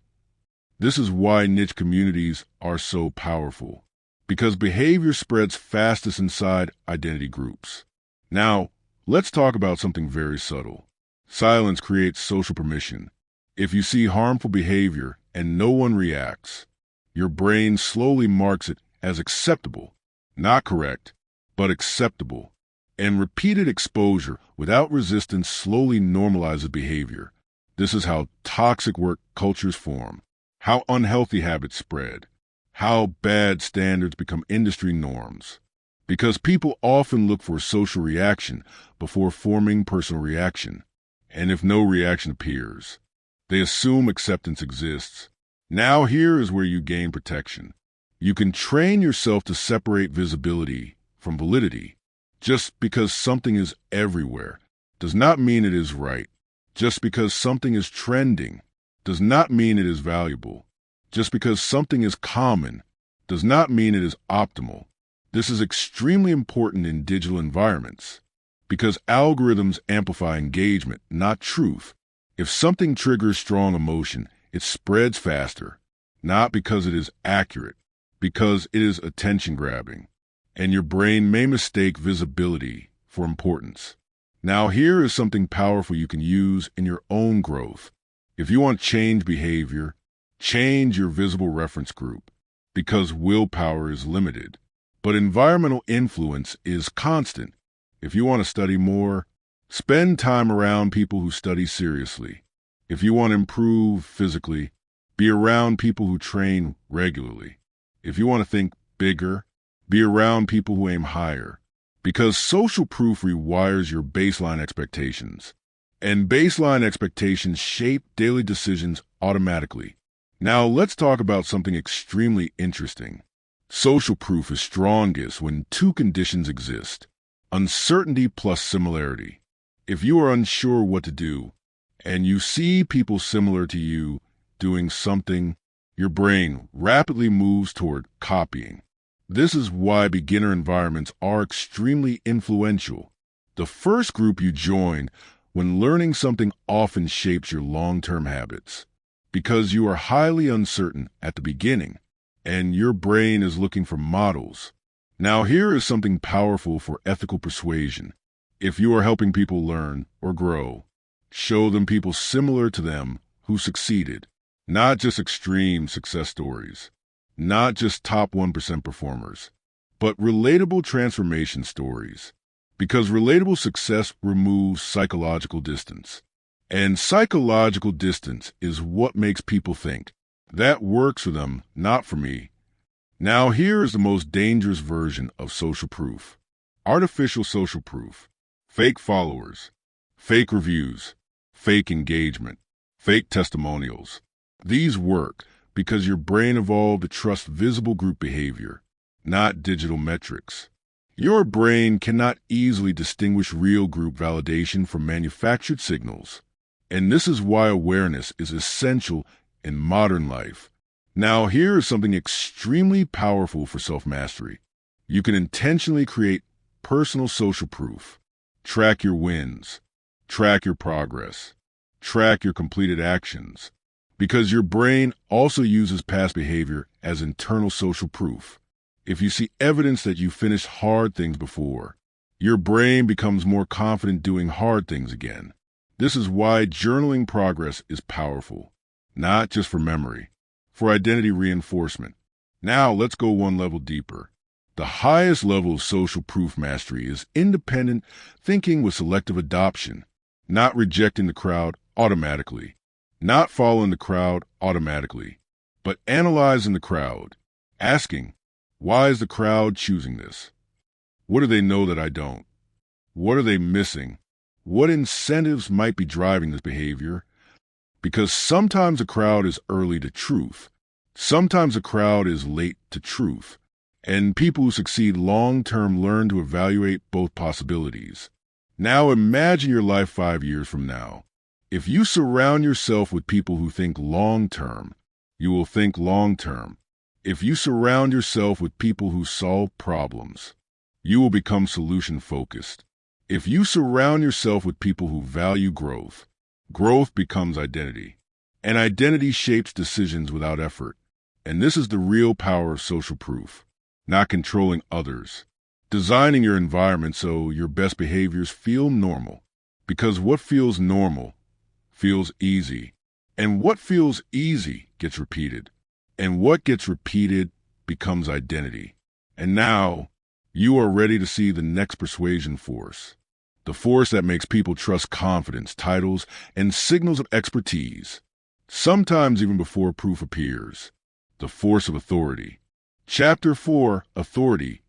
This is why niche communities are so powerful, because behavior spreads fastest inside identity groups. Now, let's talk about something very subtle. Silence creates social permission. If you see harmful behavior and no one reacts, your brain slowly marks it as acceptable, not correct, but acceptable. And repeated exposure without resistance slowly normalizes behavior. This is how toxic work cultures form, how unhealthy habits spread, how bad standards become industry norms. Because people often look for social reaction before forming personal reaction. And if no reaction appears, they assume acceptance exists. Now here is where you gain protection. You can train yourself to separate visibility from validity. Just because something is everywhere does not mean it is right. Just because something is trending does not mean it is valuable. Just because something is common does not mean it is optimal. This is extremely important in digital environments because algorithms amplify engagement, not truth. If something triggers strong emotion, it spreads faster, not because it is accurate, because it is attention-grabbing. And your brain may mistake visibility for importance. Now here is something powerful you can use in your own growth. If you want to change behavior, change your visible reference group, because willpower is limited. But environmental influence is constant. If you want to study more, spend time around people who study seriously. If you want to improve physically, be around people who train regularly. If you want to think bigger, be around people who aim higher. Because social proof rewires your baseline expectations. And baseline expectations shape daily decisions automatically. Now let's talk about something extremely interesting. Social proof is strongest when two conditions exist: uncertainty plus similarity. If you are unsure what to do, and you see people similar to you doing something, your brain rapidly moves toward copying. This is why beginner environments are extremely influential. The first group you join when learning something often shapes your long-term habits, because you are highly uncertain at the beginning, and your brain is looking for models. Now here is something powerful for ethical persuasion. If you are helping people learn or grow, show them people similar to them who succeeded, not just extreme success stories, not just top 1% performers, but relatable transformation stories. Because relatable success removes psychological distance. And psychological distance is what makes people think, that works for them, not for me. Now here is the most dangerous version of social proof. Artificial social proof. Fake followers, fake reviews, fake engagement, fake testimonials. These work because your brain evolved to trust visible group behavior, not digital metrics. Your brain cannot easily distinguish real group validation from manufactured signals. And this is why awareness is essential in modern life. Now here is something extremely powerful for self-mastery. You can intentionally create personal social proof. Track your wins. Track your progress. Track your completed actions. Because your brain also uses past behavior as internal social proof. If you see evidence that you finished hard things before, your brain becomes more confident doing hard things again. This is why journaling progress is powerful, not just for memory, for identity reinforcement. Now let's go one level deeper. The highest level of social proof mastery is independent thinking with selective adoption, not rejecting the crowd automatically. Not following the crowd automatically, but analyzing the crowd. Asking, why is the crowd choosing this? What do they know that I don't? What are they missing? What incentives might be driving this behavior? Because sometimes a crowd is early to truth. Sometimes a crowd is late to truth. And people who succeed long-term learn to evaluate both possibilities. Now imagine your life 5 years from now. If you surround yourself with people who think long-term, you will think long-term. If you surround yourself with people who solve problems, you will become solution-focused. If you surround yourself with people who value growth, growth becomes identity. And identity shapes decisions without effort. And this is the real power of social proof. Not controlling others. Designing your environment so your best behaviors feel normal. Because what feels normal feels easy. And what feels easy gets repeated. And what gets repeated becomes identity. And now, you are ready to see the next persuasion force. The force that makes people trust confidence, titles, and signals of expertise. Sometimes even before proof appears. The force of authority. Chapter 4, Authority,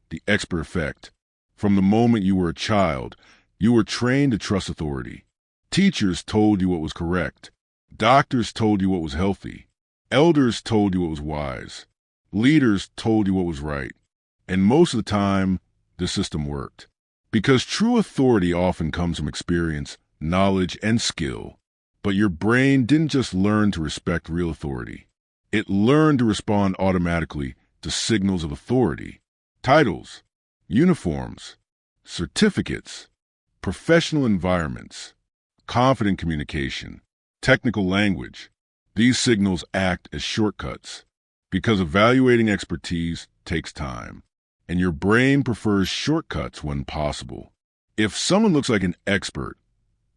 the Expert Effect. From the moment you were a child, you were trained to trust authority. Teachers told you what was correct. Doctors told you what was healthy. Elders told you what was wise. Leaders told you what was right. And most of the time, the system worked. Because true authority often comes from experience, knowledge, and skill. But your brain didn't just learn to respect real authority. It learned to respond automatically to signals of authority. Titles, uniforms, certificates, professional environments, confident communication, technical language. These signals act as shortcuts because evaluating expertise takes time, and your brain prefers shortcuts when possible. If someone looks like an expert,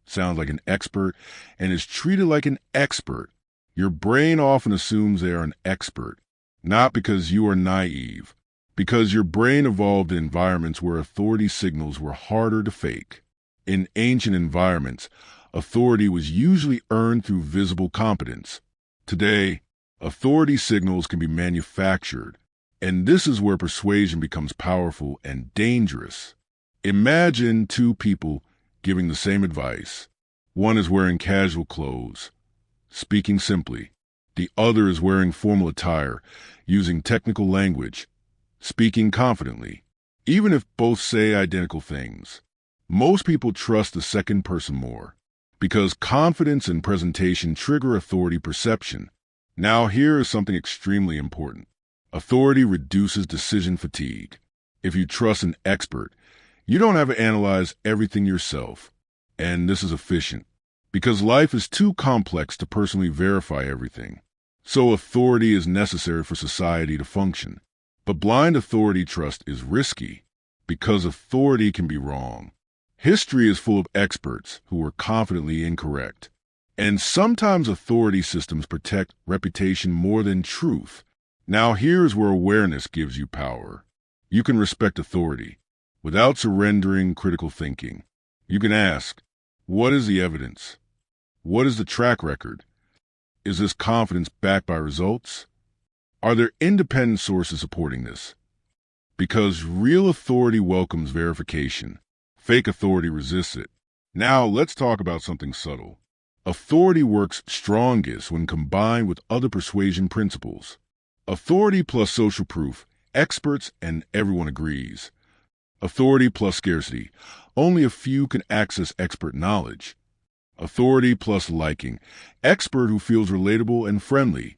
sounds like an expert, and is treated like an expert, your brain often assumes they are an expert, not because you are naive, because your brain evolved in environments where authority signals were harder to fake. In ancient environments, authority was usually earned through visible competence. Today, authority signals can be manufactured, and this is where persuasion becomes powerful and dangerous. Imagine two people giving the same advice. One is wearing casual clothes, speaking simply. The other is wearing formal attire, using technical language, speaking confidently. Even if both say identical things, most people trust the second person more, because confidence and presentation trigger authority perception. Now here is something extremely important. Authority reduces decision fatigue. If you trust an expert, you don't have to analyze everything yourself. And this is efficient, because life is too complex to personally verify everything. So authority is necessary for society to function. But blind authority trust is risky, because authority can be wrong. History is full of experts who were confidently incorrect. And sometimes authority systems protect reputation more than truth. Now here's where awareness gives you power. You can respect authority without surrendering critical thinking. You can ask, what is the evidence? What is the track record? Is this confidence backed by results? Are there independent sources supporting this? Because real authority welcomes verification. Fake authority resists it. Now let's talk about something subtle. Authority works strongest when combined with other persuasion principles. Authority plus social proof, experts and everyone agrees. Authority plus scarcity, only a few can access expert knowledge. Authority plus liking, expert who feels relatable and friendly.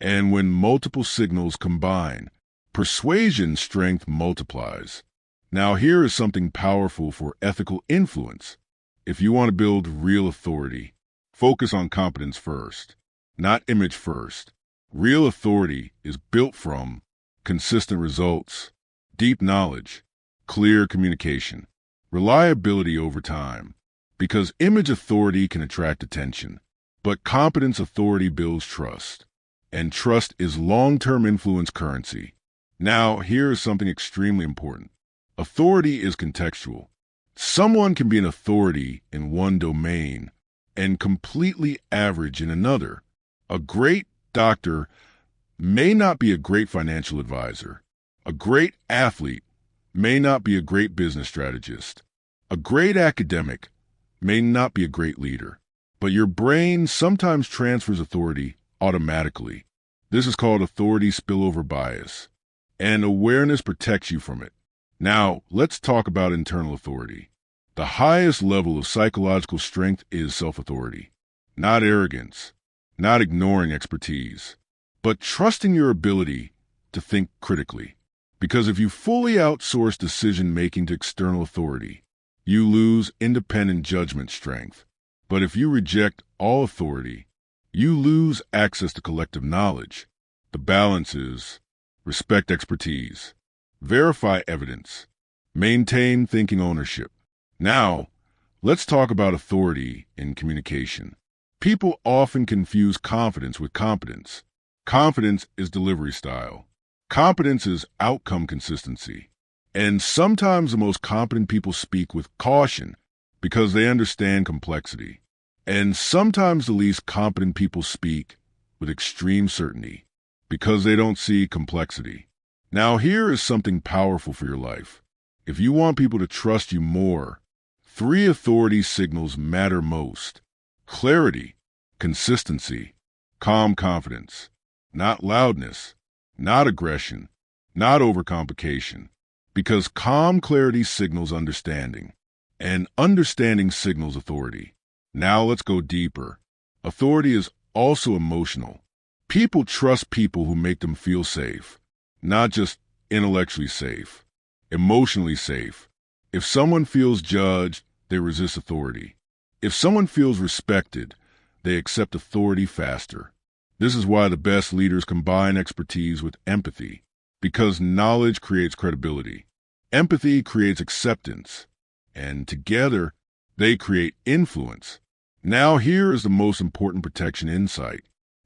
And when multiple signals combine, persuasion strength multiplies. Now here is something powerful for ethical influence. If you want to build real authority, focus on competence first, not image first. Real authority is built from consistent results, deep knowledge, clear communication, reliability over time. Because image authority can attract attention, but competence authority builds trust. And trust is long-term influence currency. Now, here is something extremely important. Authority is contextual. Someone can be an authority in one domain and completely average in another. A great doctor may not be a great financial advisor. A great athlete may not be a great business strategist. A great academic may not be a great leader. But your brain sometimes transfers authority automatically. This is called authority spillover bias, and awareness protects you from it. Now, let's talk about internal authority. The highest level of psychological strength is self-authority, not arrogance, not ignoring expertise, but trusting your ability to think critically. Because if you fully outsource decision-making to external authority, you lose independent judgment strength. But if you reject all authority, you lose access to collective knowledge. The balance is respect expertise, verify evidence, maintain thinking ownership. Now, let's talk about authority in communication. People often confuse confidence with competence. Confidence is delivery style. Competence is outcome consistency. And sometimes the most competent people speak with caution because they understand complexity. And sometimes the least competent people speak with extreme certainty because they don't see complexity. Now, here is something powerful for your life. If you want people to trust you more, 3 authority signals matter most: clarity, consistency, calm confidence. Not loudness, not aggression, not overcomplication. Because calm clarity signals understanding, and understanding signals authority. Now let's go deeper. Authority is also emotional. People trust people who make them feel safe, not just intellectually safe, emotionally safe. If someone feels judged, they resist authority. If someone feels respected, they accept authority faster. This is why the best leaders combine expertise with empathy, because knowledge creates credibility. Empathy creates acceptance, and together they create influence. Now here is the most important protection insight.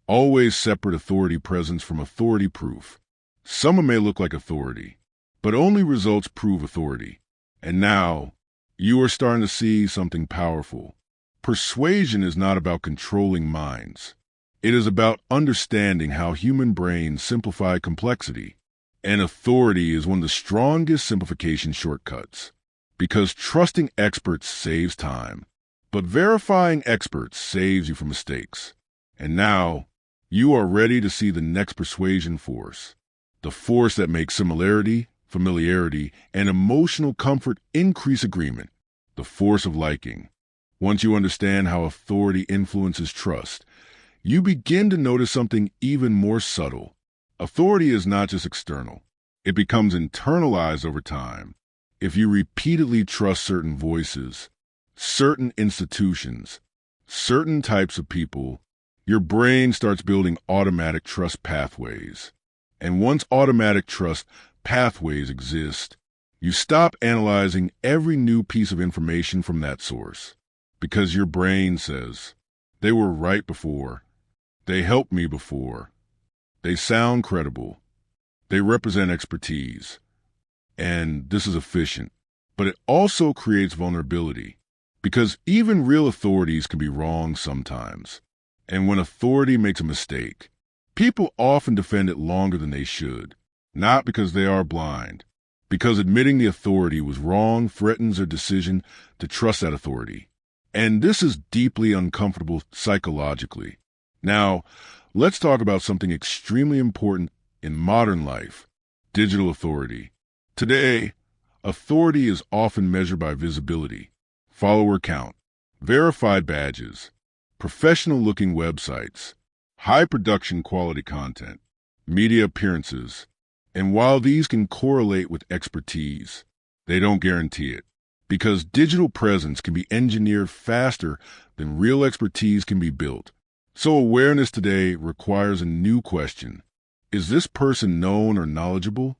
Always separate authority presence from authority proof. Someone may look like authority, but only results prove authority. And now, you are starting to see something powerful. Persuasion is not about controlling minds. It is about understanding how human brains simplify complexity. And authority is one of the strongest simplification shortcuts. Because trusting experts saves time, but verifying experts saves you from mistakes. And now, you are ready to see the next persuasion force. The force that makes similarity, familiarity, and emotional comfort increase agreement. The force of liking. Once you understand how authority influences trust, you begin to notice something even more subtle. Authority is not just external. It becomes internalized over time. If you repeatedly trust certain voices, certain institutions, certain types of people, your brain starts building automatic trust pathways. And once automatic trust pathways exist, you stop analyzing every new piece of information from that source. Because your brain says, they were right before. They helped me before. They sound credible. They represent expertise. And this is efficient. But it also creates vulnerability. Because even real authorities can be wrong sometimes. And when authority makes a mistake, people often defend it longer than they should. Not because they are blind. Because admitting the authority was wrong threatens their decision to trust that authority. And this is deeply uncomfortable psychologically. Now, let's talk about something extremely important in modern life: digital authority. Today, authority is often measured by visibility, follower count, verified badges, professional-looking websites, high production quality content, media appearances. And while these can correlate with expertise, they don't guarantee it. Because digital presence can be engineered faster than real expertise can be built. So awareness today requires a new question. Is this person known or knowledgeable?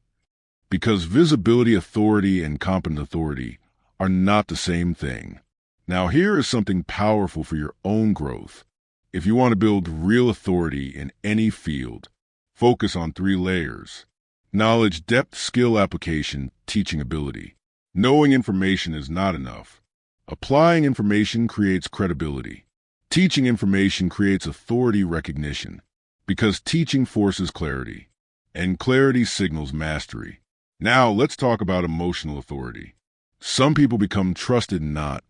Because visibility authority and competent authority are not the same thing. Now here is something powerful for your own growth. If you want to build real authority in any field, focus on 3 layers: knowledge, depth, skill, application, teaching ability. Knowing information is not enough. Applying information creates credibility. Teaching information creates authority recognition because teaching forces clarity, and clarity signals mastery. Now, let's talk about emotional authority. Some people become trusted not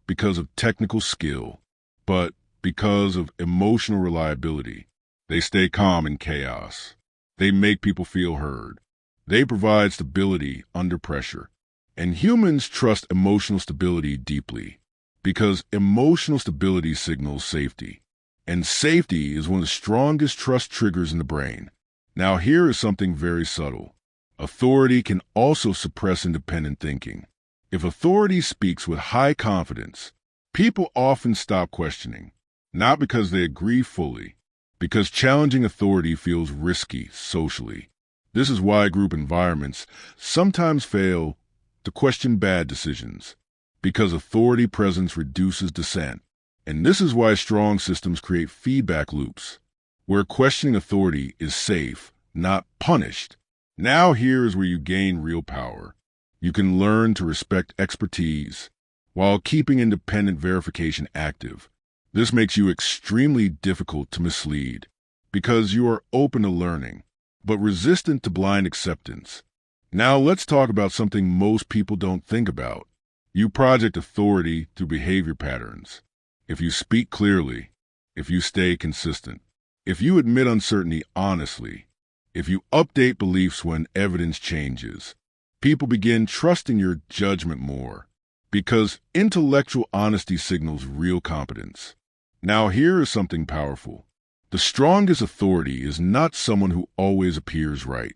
because of technical skill, but because of emotional reliability. They stay calm in chaos. They make people feel heard. They provide stability under pressure. And humans trust emotional stability deeply because emotional stability signals safety. And safety is one of the strongest trust triggers in the brain. Now, here is something very subtle. Authority can also suppress independent thinking. If authority speaks with high confidence, people often stop questioning, not because they agree fully, because challenging authority feels risky socially. This is why group environments sometimes fail to question bad decisions, because authority presence reduces dissent. And this is why strong systems create feedback loops, where questioning authority is safe, not punished. Now here is where you gain real power. You can learn to respect expertise while keeping independent verification active. This makes you extremely difficult to mislead because you are open to learning, but resistant to blind acceptance. Now let's talk about something most people don't think about. You project authority through behavior patterns. If you speak clearly, if you stay consistent, if you admit uncertainty honestly, if you update beliefs when evidence changes, people begin trusting your judgment more because intellectual honesty signals real competence. Now here is something powerful. The strongest authority is not someone who always appears right.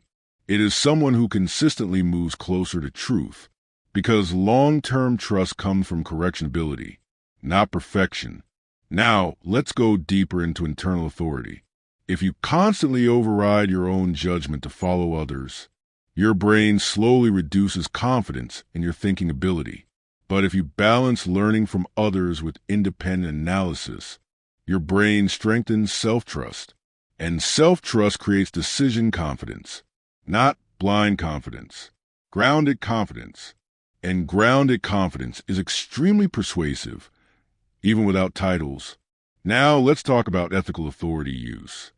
It is someone who consistently moves closer to truth because long-term trust comes from correctionability, not perfection. Now, let's go deeper into internal authority. If you constantly override your own judgment to follow others, your brain slowly reduces confidence in your thinking ability. But if you balance learning from others with independent analysis, your brain strengthens self-trust. And self-trust creates decision confidence, not blind confidence, grounded confidence. And grounded confidence is extremely persuasive, even without titles. Now let's talk about ethical authority use.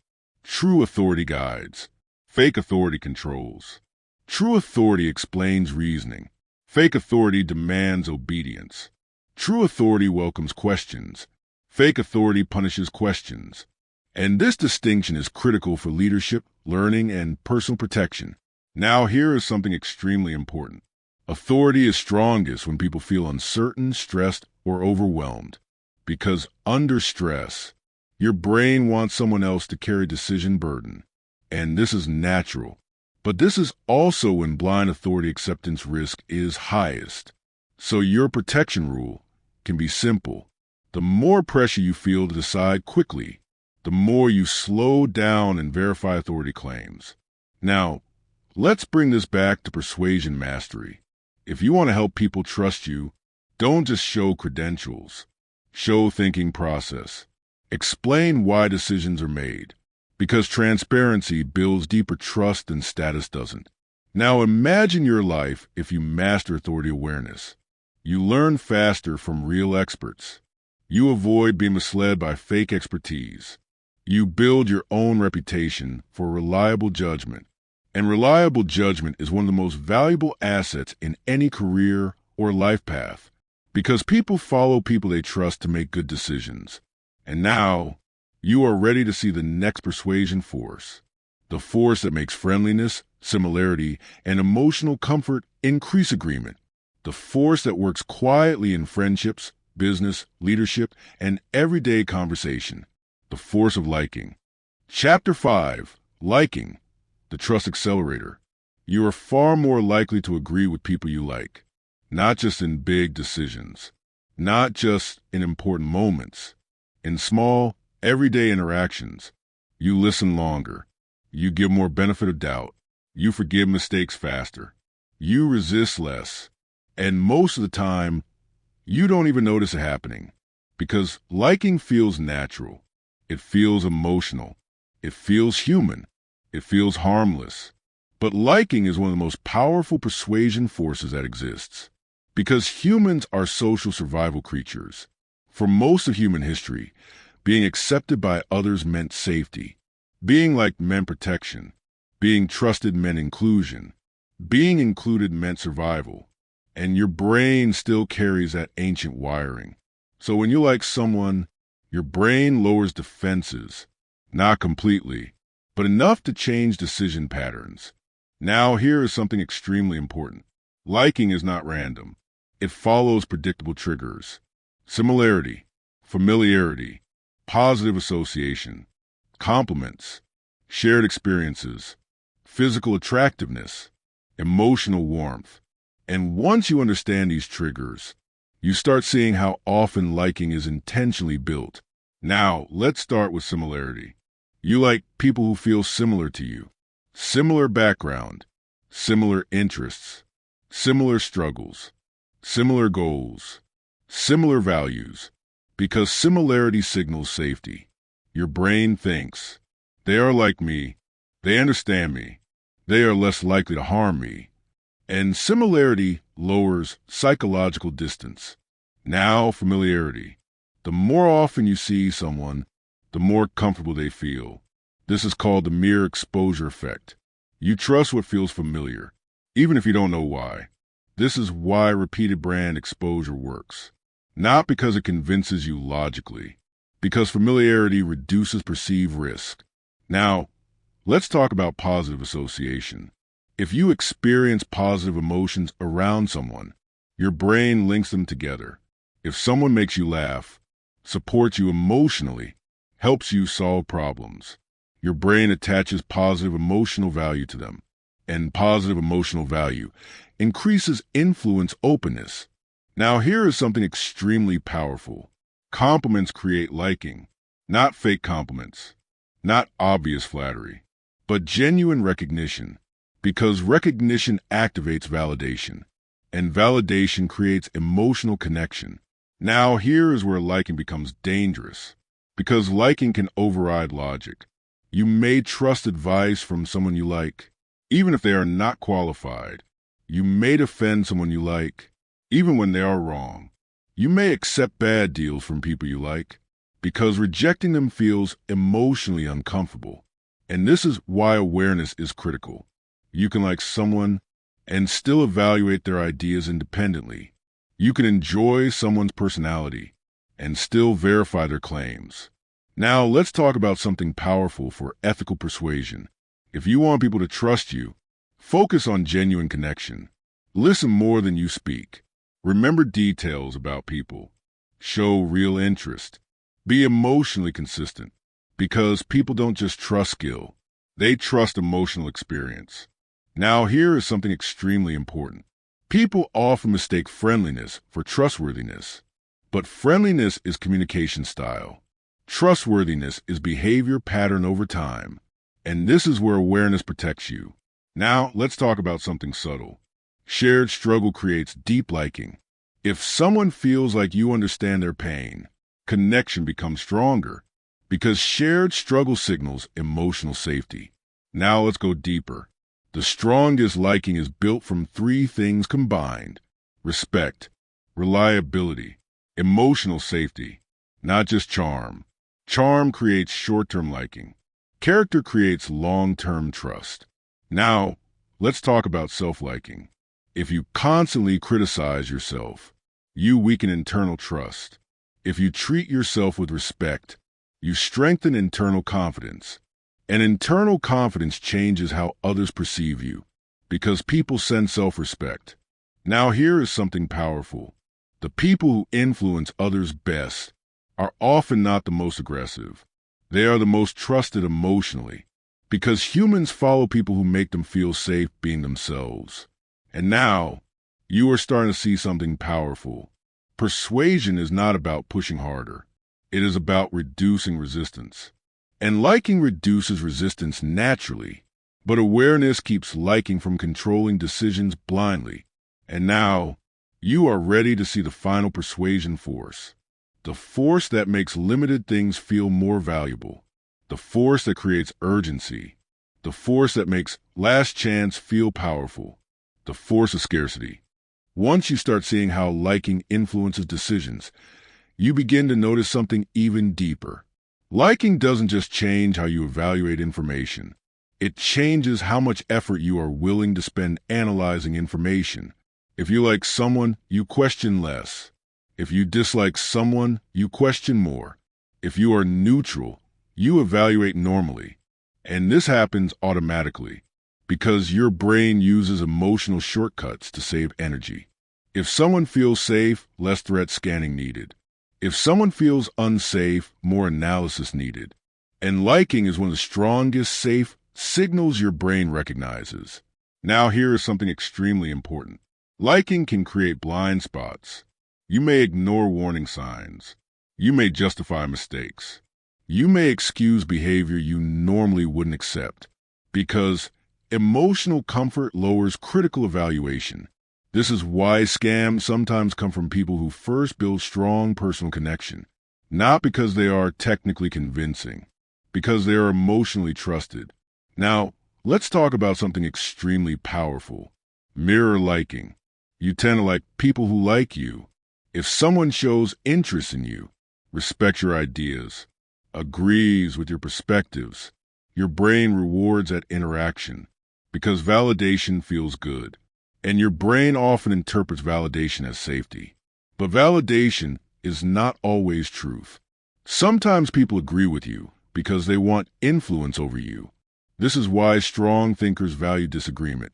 True authority guides. Fake authority controls. True authority explains reasoning. Fake authority demands obedience. True authority welcomes questions. Fake authority punishes questions. And this distinction is critical for leadership, learning, and personal protection. Now here is something extremely important. Authority is strongest when people feel uncertain, stressed, or overwhelmed. Because under stress, your brain wants someone else to carry decision burden. And this is natural. But this is also when blind authority acceptance risk is highest. So your protection rule can be simple. The more pressure you feel to decide quickly, the more you slow down and verify authority claims. Now, let's bring this back to persuasion mastery. If you want to help people trust you, don't just show credentials. Show thinking process. Explain why decisions are made, because transparency builds deeper trust than status doesn't. Now imagine your life if you master authority awareness. You learn faster from real experts. You avoid being misled by fake expertise. You build your own reputation for reliable judgment. And reliable judgment is one of the most valuable assets in any career or life path, because people follow people they trust to make good decisions. And now, you are ready to see the next persuasion force, the force that makes friendliness, similarity, and emotional comfort increase agreement, the force that works quietly in friendships, business, leadership, and everyday conversation, the force of liking. Chapter 5, Liking, the Trust Accelerator. You are far more likely to agree with people you like, not just in big decisions, not just in important moments. In small, everyday interactions, you listen longer, you give more benefit of doubt, you forgive mistakes faster, you resist less, and most of the time, you don't even notice it happening, because liking feels natural, it feels emotional, it feels human, it feels harmless. But liking is one of the most powerful persuasion forces that exists, because humans are social survival creatures. For most of human history, being accepted by others meant safety. Being liked meant protection. Being trusted meant inclusion. Being included meant survival. And your brain still carries that ancient wiring. So when you like someone, your brain lowers defenses. Not completely, but enough to change decision patterns. Now here is something extremely important. Liking is not random. It follows predictable triggers. Similarity, familiarity, positive association, compliments, shared experiences, physical attractiveness, emotional warmth. And once you understand these triggers, you start seeing how often liking is intentionally built. Now, let's start with similarity. You like people who feel similar to you. Similar background, similar interests, similar struggles, similar goals, similar values. Because similarity signals safety. Your brain thinks, they are like me, they understand me, they are less likely to harm me. And similarity lowers psychological distance. Now, familiarity. The more often you see someone, the more comfortable they feel. This is called the mere exposure effect. You trust what feels familiar, even if you don't know why. This is why repeated brand exposure works. Not because it convinces you logically, because familiarity reduces perceived risk. Now, let's talk about positive association. If you experience positive emotions around someone, your brain links them together. If someone makes you laugh, supports you emotionally, helps you solve problems, your brain attaches positive emotional value to them. And positive emotional value increases influence openness. Now here is something extremely powerful. Compliments create liking, not fake compliments, not obvious flattery, but genuine recognition. Because recognition activates validation, and validation creates emotional connection. Now here is where liking becomes dangerous, because liking can override logic. You may trust advice from someone you like, even if they are not qualified. You may defend someone you like, even when they are wrong. You may accept bad deals from people you like, because rejecting them feels emotionally uncomfortable. And this is why awareness is critical. You can like someone and still evaluate their ideas independently. You can enjoy someone's personality and still verify their claims. Now, let's talk about something powerful for ethical persuasion. If you want people to trust you, focus on genuine connection. Listen more than you speak. Remember details about people. Show real interest. Be emotionally consistent, because people don't just trust skill. They trust emotional experience. Now here is something extremely important. People often mistake friendliness for trustworthiness, but friendliness is communication style. Trustworthiness is behavior pattern over time, and this is where awareness protects you. Now let's talk about something subtle. Shared struggle creates deep liking. If someone feels like you understand their pain, connection becomes stronger, because shared struggle signals emotional safety. Now let's go deeper. The strongest liking is built from three things combined: respect, reliability, emotional safety, not just charm. Charm creates short-term liking. Character creates long-term trust. Now, let's talk about self-liking. If you constantly criticize yourself, you weaken internal trust. If you treat yourself with respect, you strengthen internal confidence. And internal confidence changes how others perceive you, because people sense self-respect. Now here is something powerful. The people who influence others best are often not the most aggressive. They are the most trusted emotionally, because humans follow people who make them feel safe being themselves. And now, you are starting to see something powerful. Persuasion is not about pushing harder. It is about reducing resistance. And liking reduces resistance naturally, but awareness keeps liking from controlling decisions blindly. And now, you are ready to see the final persuasion force. The force that makes limited things feel more valuable. The force that creates urgency. The force that makes last chance feel powerful. The force of scarcity. Once you start seeing how liking influences decisions, you begin to notice something even deeper. Liking doesn't just change how you evaluate information. It changes how much effort you are willing to spend analyzing information. If you like someone, you question less. If you dislike someone, you question more. If you are neutral, you evaluate normally. And this happens automatically because your brain uses emotional shortcuts to save energy. If someone feels safe, less threat scanning needed. If someone feels unsafe, more analysis needed. And liking is one of the strongest safe signals your brain recognizes. Now here is something extremely important. Liking can create blind spots. You may ignore warning signs. You may justify mistakes. You may excuse behavior you normally wouldn't accept because emotional comfort lowers critical evaluation. This is why scams sometimes come from people who first build strong personal connection, not because they are technically convincing, because they are emotionally trusted. Now, let's talk about something extremely powerful. Mirror liking. You tend to like people who like you. If someone shows interest in you, respects your ideas, agrees with your perspectives, your brain rewards that interaction because validation feels good. And your brain often interprets validation as safety. But validation is not always truth. Sometimes people agree with you because they want influence over you. This is why strong thinkers value disagreement,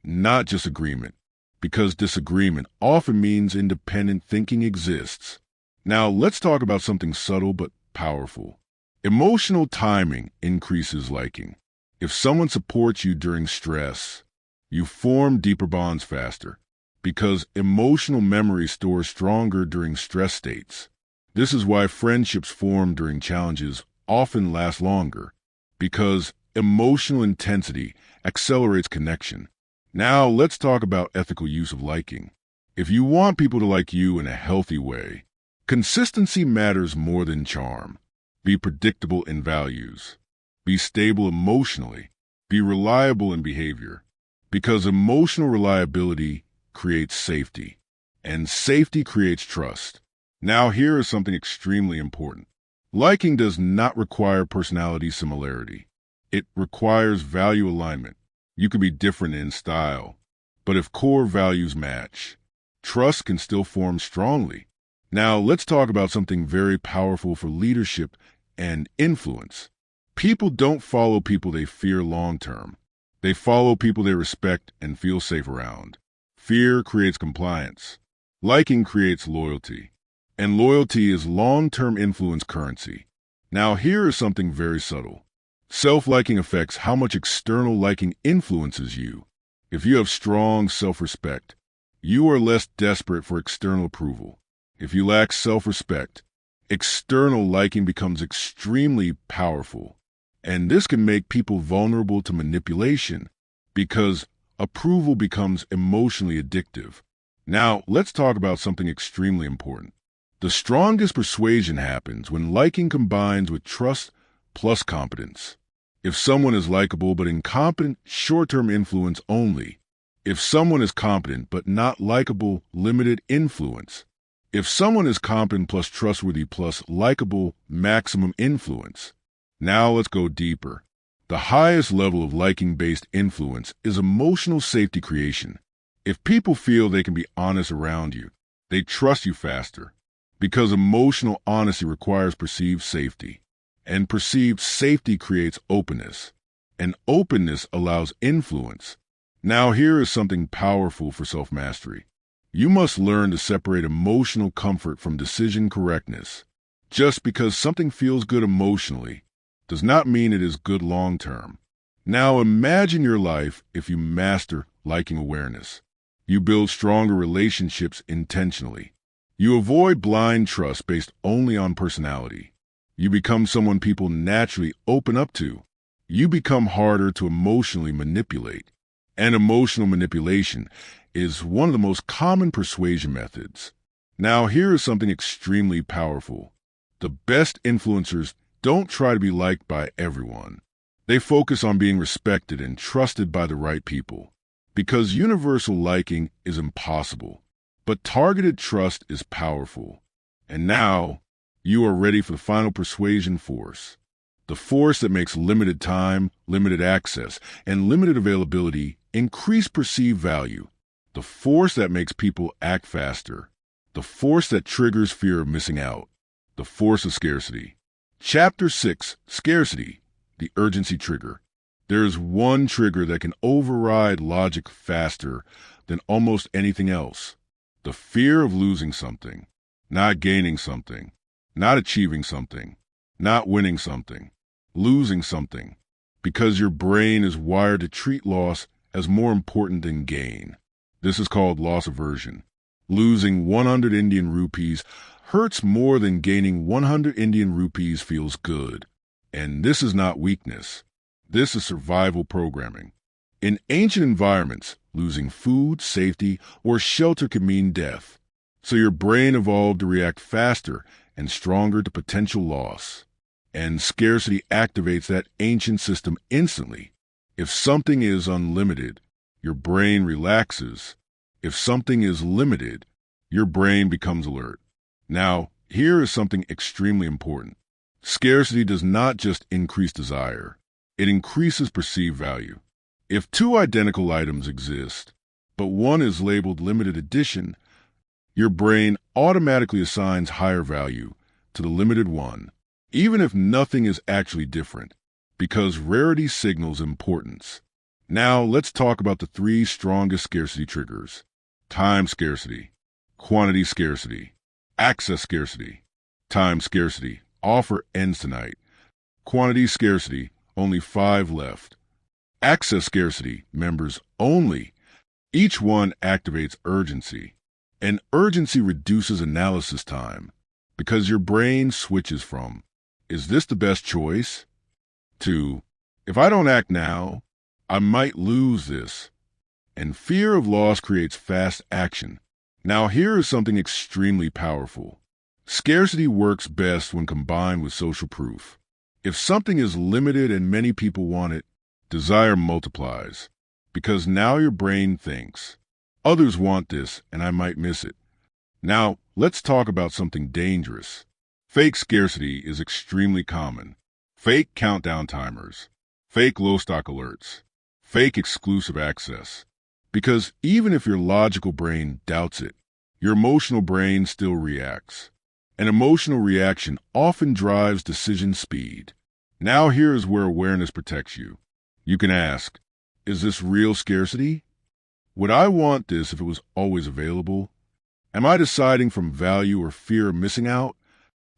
not just agreement, because disagreement often means independent thinking exists. Now, let's talk about something subtle but powerful. Emotional timing increases liking. If someone supports you during stress, you form deeper bonds faster because emotional memory stores stronger during stress states. This is why friendships formed during challenges often last longer because emotional intensity accelerates connection. Now, let's talk about ethical use of liking. If you want people to like you in a healthy way, consistency matters more than charm. Be predictable in values. Be stable emotionally. Be reliable in behavior. Because emotional reliability creates safety, and safety creates trust. Now, here is something extremely important. Liking does not require personality similarity. It requires value alignment. You can be different in style, but if core values match, trust can still form strongly. Now, let's talk about something very powerful for leadership and influence. People don't follow people they fear long-term. They follow people they respect and feel safe around. Fear creates compliance. Liking creates loyalty. And loyalty is long-term influence currency. Now, here is something very subtle. Self-liking affects how much external liking influences you. If you have strong self-respect, you are less desperate for external approval. If you lack self-respect, external liking becomes extremely powerful. And this can make people vulnerable to manipulation because approval becomes emotionally addictive. Now, let's talk about something extremely important. The strongest persuasion happens when liking combines with trust plus competence. If someone is likable but incompetent, short-term influence only. If someone is competent but not likable, limited influence. If someone is competent plus trustworthy plus likable, maximum influence. Now let's go deeper. The highest level of liking-based influence is emotional safety creation. If people feel they can be honest around you, they trust you faster. Because emotional honesty requires perceived safety. And perceived safety creates openness. And openness allows influence. Now here is something powerful for self-mastery. You must learn to separate emotional comfort from decision correctness. Just because something feels good emotionally does not mean it is good long-term. Now imagine your life if you master liking awareness. You build stronger relationships intentionally. You avoid blind trust based only on personality. You become someone people naturally open up to. You become harder to emotionally manipulate. And emotional manipulation is one of the most common persuasion methods. Now here is something extremely powerful. The best influencers don't try to be liked by everyone. They focus on being respected and trusted by the right people. Because universal liking is impossible. But targeted trust is powerful. And now, you are ready for the final persuasion force. The force that makes limited time, limited access, and limited availability increase perceived value. The force that makes people act faster. The force that triggers fear of missing out. The force of scarcity. Chapter 6, Scarcity, the urgency trigger. There is one trigger that can override logic faster than almost anything else. The fear of losing something, not gaining something, not achieving something, not winning something, losing something, because your brain is wired to treat loss as more important than gain. This is called loss aversion. Losing 100 Indian rupees hurts more than gaining 100 Indian rupees feels good. And this is not weakness. This is survival programming. In ancient environments, losing food, safety, or shelter could mean death. So your brain evolved to react faster and stronger to potential loss. And scarcity activates that ancient system instantly. If something is unlimited, your brain relaxes. If something is limited, your brain becomes alert. Now, here is something extremely important. Scarcity does not just increase desire. It increases perceived value. If two identical items exist, but one is labeled limited edition, your brain automatically assigns higher value to the limited one, even if nothing is actually different, because rarity signals importance. Now, let's talk about the three strongest scarcity triggers. Time scarcity, quantity scarcity, access scarcity. Time scarcity, offer ends tonight. Quantity scarcity, only 5 left. Access scarcity, members only. Each one activates urgency, and urgency reduces analysis time because your brain switches from, is this the best choice? To, if I don't act now, I might lose this. And fear of loss creates fast action. Now here is something extremely powerful. Scarcity works best when combined with social proof. If something is limited and many people want it, desire multiplies. Because now your brain thinks, others want this and I might miss it. Now, let's talk about something dangerous. Fake scarcity is extremely common. Fake countdown timers, fake low stock alerts, fake exclusive access. Because even if your logical brain doubts it, your emotional brain still reacts. An emotional reaction often drives decision speed. Now here is where awareness protects you. You can ask, is this real scarcity? Would I want this if it was always available? Am I deciding from value or fear of missing out?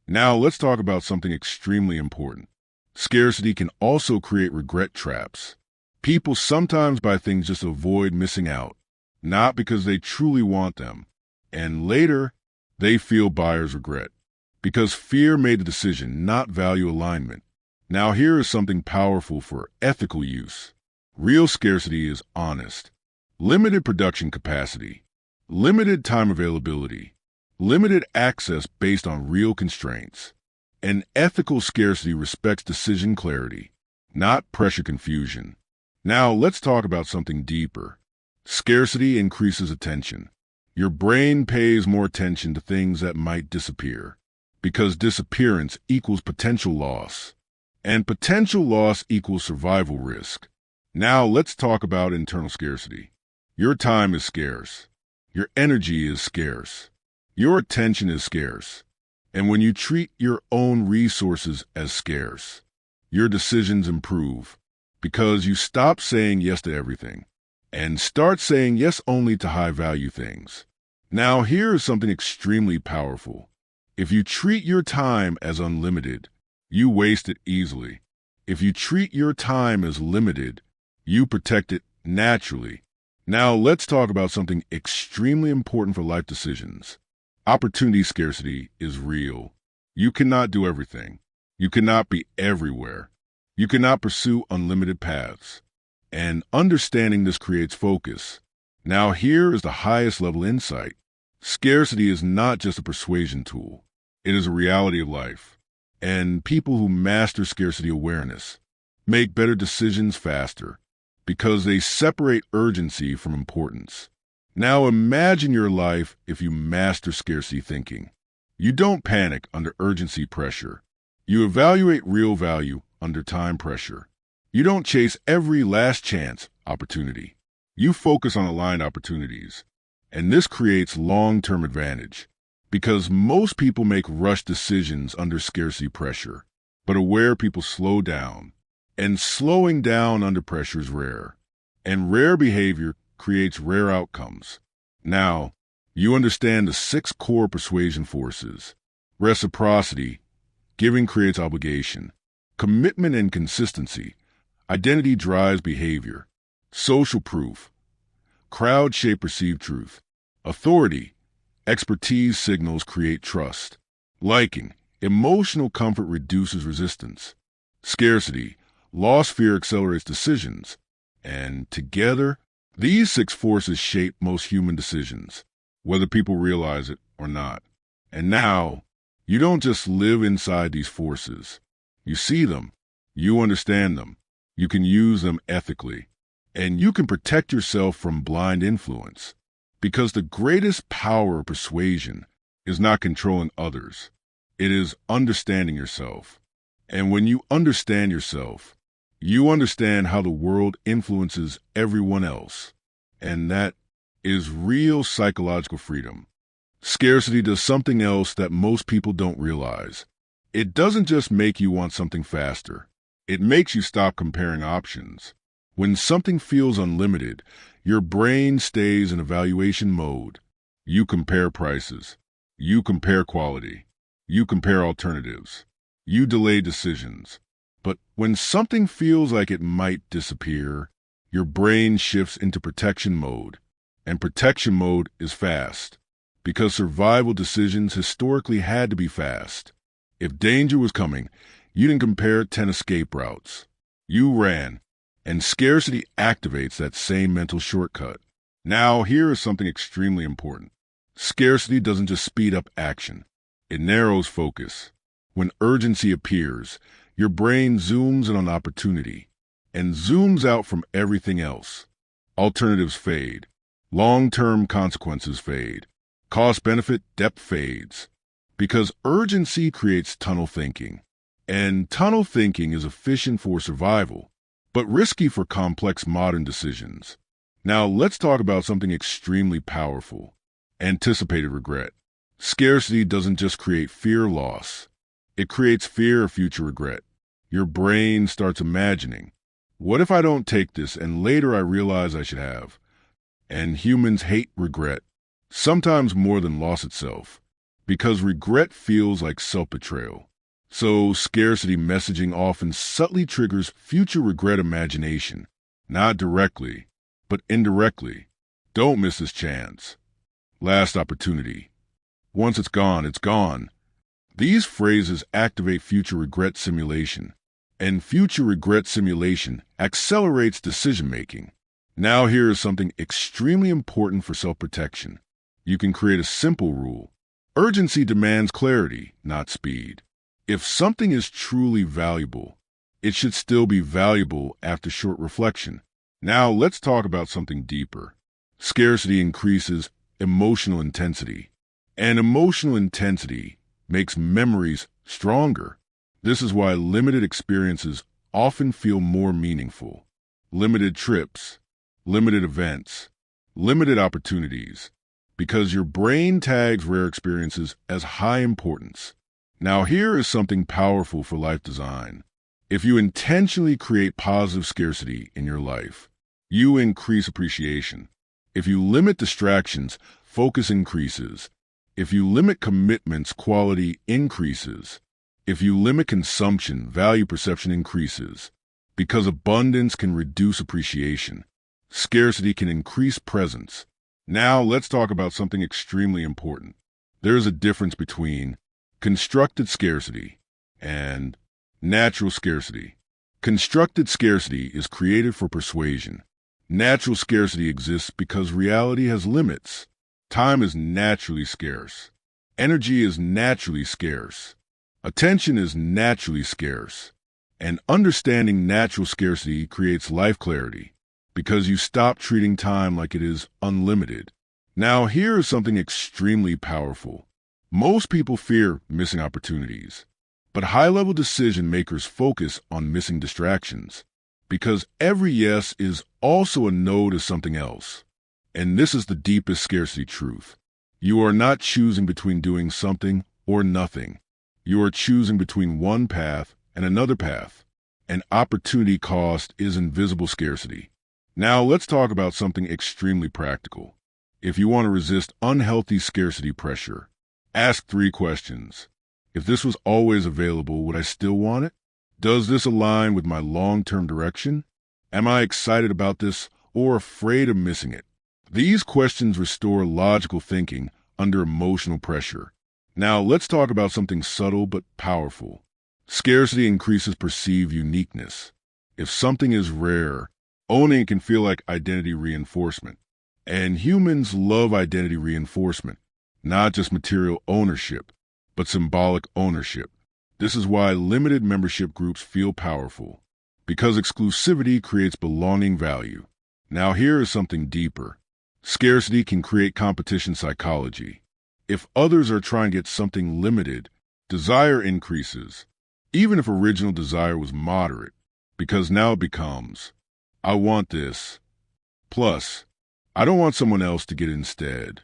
Now let's talk about something extremely important. Scarcity can also create regret traps. People sometimes buy things just to avoid missing out, not because they truly want them. And later, they feel buyer's regret, because fear made the decision, not value alignment. Now here is something powerful for ethical use. Real scarcity is honest. Limited production capacity, limited time availability, limited access based on real constraints. And ethical scarcity respects decision clarity, not pressure confusion. Now let's talk about something deeper. Scarcity increases attention. Your brain pays more attention to things that might disappear, because disappearance equals potential loss, and potential loss equals survival risk. Now let's talk about internal scarcity. Your time is scarce. Your energy is scarce. Your attention is scarce. And when you treat your own resources as scarce, your decisions improve. Because you stop saying yes to everything and start saying yes only to high-value things. Now, here is something extremely powerful. If you treat your time as unlimited, you waste it easily. If you treat your time as limited, you protect it naturally. Now, let's talk about something extremely important for life decisions. Opportunity scarcity is real. You cannot do everything. You cannot be everywhere. You cannot pursue unlimited paths. And understanding this creates focus. Now here is the highest level insight. Scarcity is not just a persuasion tool. It is a reality of life. And people who master scarcity awareness make better decisions faster because they separate urgency from importance. Now imagine your life if you master scarcity thinking. You don't panic under urgency pressure. You evaluate real value under time pressure. You don't chase every last chance opportunity. You focus on aligned opportunities. And this creates long-term advantage because most people make rush decisions under scarcity pressure, but aware people slow down. And slowing down under pressure is rare. And rare behavior creates rare outcomes. Now, you understand the 6 core persuasion forces. Reciprocity, giving creates obligation. Commitment and consistency, identity drives behavior. Social proof, crowd shape perceived truth. Authority, expertise signals create trust. Liking, emotional comfort reduces resistance. Scarcity, loss fear accelerates decisions. And together, these 6 forces shape most human decisions, whether people realize it or not. And now, you don't just live inside these forces. You see them, you understand them, you can use them ethically, and you can protect yourself from blind influence. Because the greatest power of persuasion is not controlling others. It is understanding yourself. And when you understand yourself, you understand how the world influences everyone else. And that is real psychological freedom. Scarcity does something else that most people don't realize. It doesn't just make you want something faster. It makes you stop comparing options. When something feels unlimited, your brain stays in evaluation mode. You compare prices. You compare quality. You compare alternatives. You delay decisions. But when something feels like it might disappear, your brain shifts into protection mode. And protection mode is fast, because survival decisions historically had to be fast. If danger was coming, you didn't compare 10 escape routes. You ran, and scarcity activates that same mental shortcut. Now, here is something extremely important. Scarcity doesn't just speed up action. It narrows focus. When urgency appears, your brain zooms in on opportunity and zooms out from everything else. Alternatives fade. Long-term consequences fade. Cost-benefit depth fades. Because urgency creates tunnel thinking. And tunnel thinking is efficient for survival, but risky for complex modern decisions. Now, let's talk about something extremely powerful. Anticipated regret. Scarcity doesn't just create fear loss. It creates fear of future regret. Your brain starts imagining, what if I don't take this and later I realize I should have? And humans hate regret, sometimes more than loss itself, because regret feels like self-betrayal. So scarcity messaging often subtly triggers future regret imagination, not directly, but indirectly. Don't miss this chance. Last opportunity. Once it's gone, it's gone. These phrases activate future regret simulation, and future regret simulation accelerates decision-making. Now here is something extremely important for self-protection. You can create a simple rule. Urgency demands clarity, not speed. If something is truly valuable, it should still be valuable after short reflection. Now let's talk about something deeper. Scarcity increases emotional intensity, and emotional intensity makes memories stronger. This is why limited experiences often feel more meaningful. Limited trips, limited events, limited opportunities, because your brain tags rare experiences as high importance. Now here is something powerful for life design. If you intentionally create positive scarcity in your life, you increase appreciation. If you limit distractions, focus increases. If you limit commitments, quality increases. If you limit consumption, value perception increases. Because abundance can reduce appreciation. Scarcity can increase presence. Now let's talk about something extremely important. There is a difference between constructed scarcity and natural scarcity. Constructed scarcity is created for persuasion. Natural scarcity exists because reality has limits. Time is naturally scarce. Energy is naturally scarce. Attention is naturally scarce. And understanding natural scarcity creates life clarity because you stop treating time like it is unlimited. Now here is something extremely powerful. Most people fear missing opportunities, but high-level decision makers focus on missing distractions because every yes is also a no to something else. And this is the deepest scarcity truth. You are not choosing between doing something or nothing. You are choosing between one path and another path. And opportunity cost is invisible scarcity. Now let's talk about something extremely practical. If you want to resist unhealthy scarcity pressure, ask 3 questions. If this was always available, would I still want it? Does this align with my long-term direction? Am I excited about this or afraid of missing it? These questions restore logical thinking under emotional pressure. Now let's talk about something subtle but powerful. Scarcity increases perceived uniqueness. If something is rare, owning it can feel like identity reinforcement. And humans love identity reinforcement, not just material ownership, but symbolic ownership. This is why limited membership groups feel powerful, because exclusivity creates belonging value. Now here is something deeper. Scarcity can create competition psychology. If others are trying to get something limited, desire increases, even if original desire was moderate, because now it becomes, I want this. Plus, I don't want someone else to get it instead.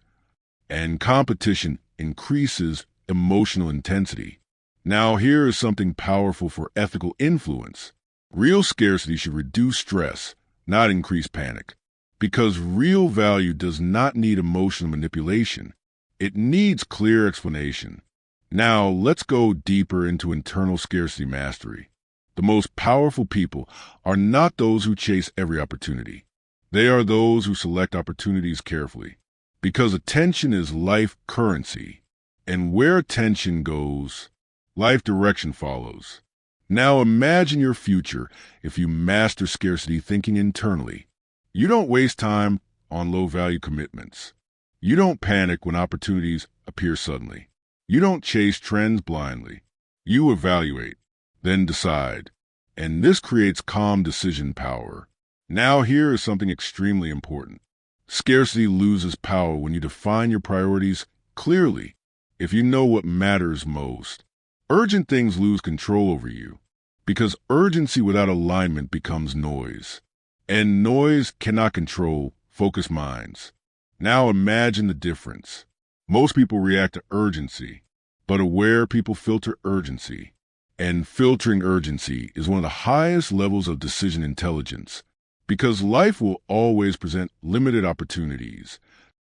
And competition increases emotional intensity. Now here is something powerful for ethical influence. Real scarcity should reduce stress, not increase panic. Because real value does not need emotional manipulation. It needs clear explanation. Now let's go deeper into internal scarcity mastery. The most powerful people are not those who chase every opportunity. They are those who select opportunities carefully. Because attention is life currency. And where attention goes, life direction follows. Now imagine your future if you master scarcity thinking internally. You don't waste time on low-value commitments. You don't panic when opportunities appear suddenly. You don't chase trends blindly. You evaluate, then decide. And this creates calm decision power. Now here is something extremely important. Scarcity loses power when you define your priorities clearly. If you know what matters most, urgent things lose control over you. Because urgency without alignment becomes noise. And noise cannot control focused minds. Now imagine the difference. Most people react to urgency, but aware people filter urgency. And filtering urgency is one of the highest levels of decision intelligence, because life will always present limited opportunities.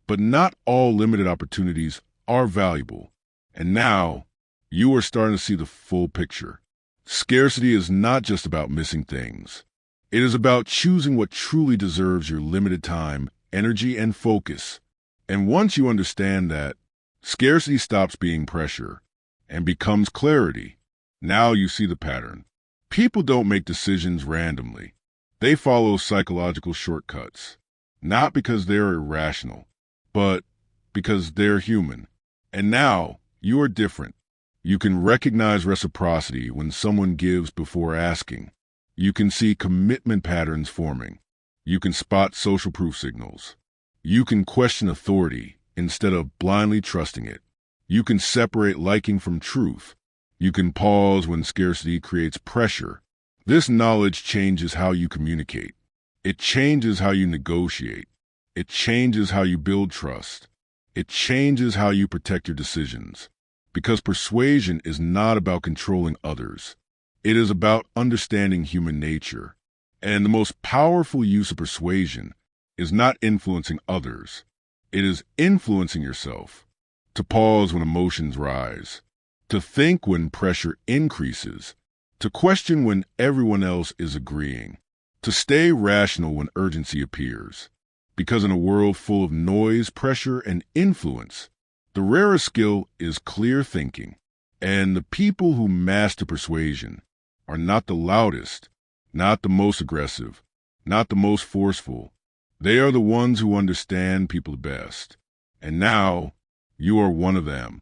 But not all limited opportunities are valuable. And now, you are starting to see the full picture. Scarcity is not just about missing things. It is about choosing what truly deserves your limited time, energy, and focus. And once you understand that, scarcity stops being pressure and becomes clarity. Now you see the pattern. People don't make decisions randomly. They follow psychological shortcuts, not because they're irrational, but because they're human. And now you are different. You can recognize reciprocity when someone gives before asking. You can see commitment patterns forming. You can spot social proof signals. You can question authority instead of blindly trusting it. You can separate liking from truth. You can pause when scarcity creates pressure. This knowledge changes how you communicate. It changes how you negotiate. It changes how you build trust. It changes how you protect your decisions. Because persuasion is not about controlling others. It is about understanding human nature. And the most powerful use of persuasion is not influencing others. It is influencing yourself. To pause when emotions rise. To think when pressure increases. To question when everyone else is agreeing. To stay rational when urgency appears. Because in a world full of noise, pressure, and influence, the rarest skill is clear thinking. And the people who master persuasion are not the loudest, not the most aggressive, not the most forceful. They are the ones who understand people best. And now, you are one of them.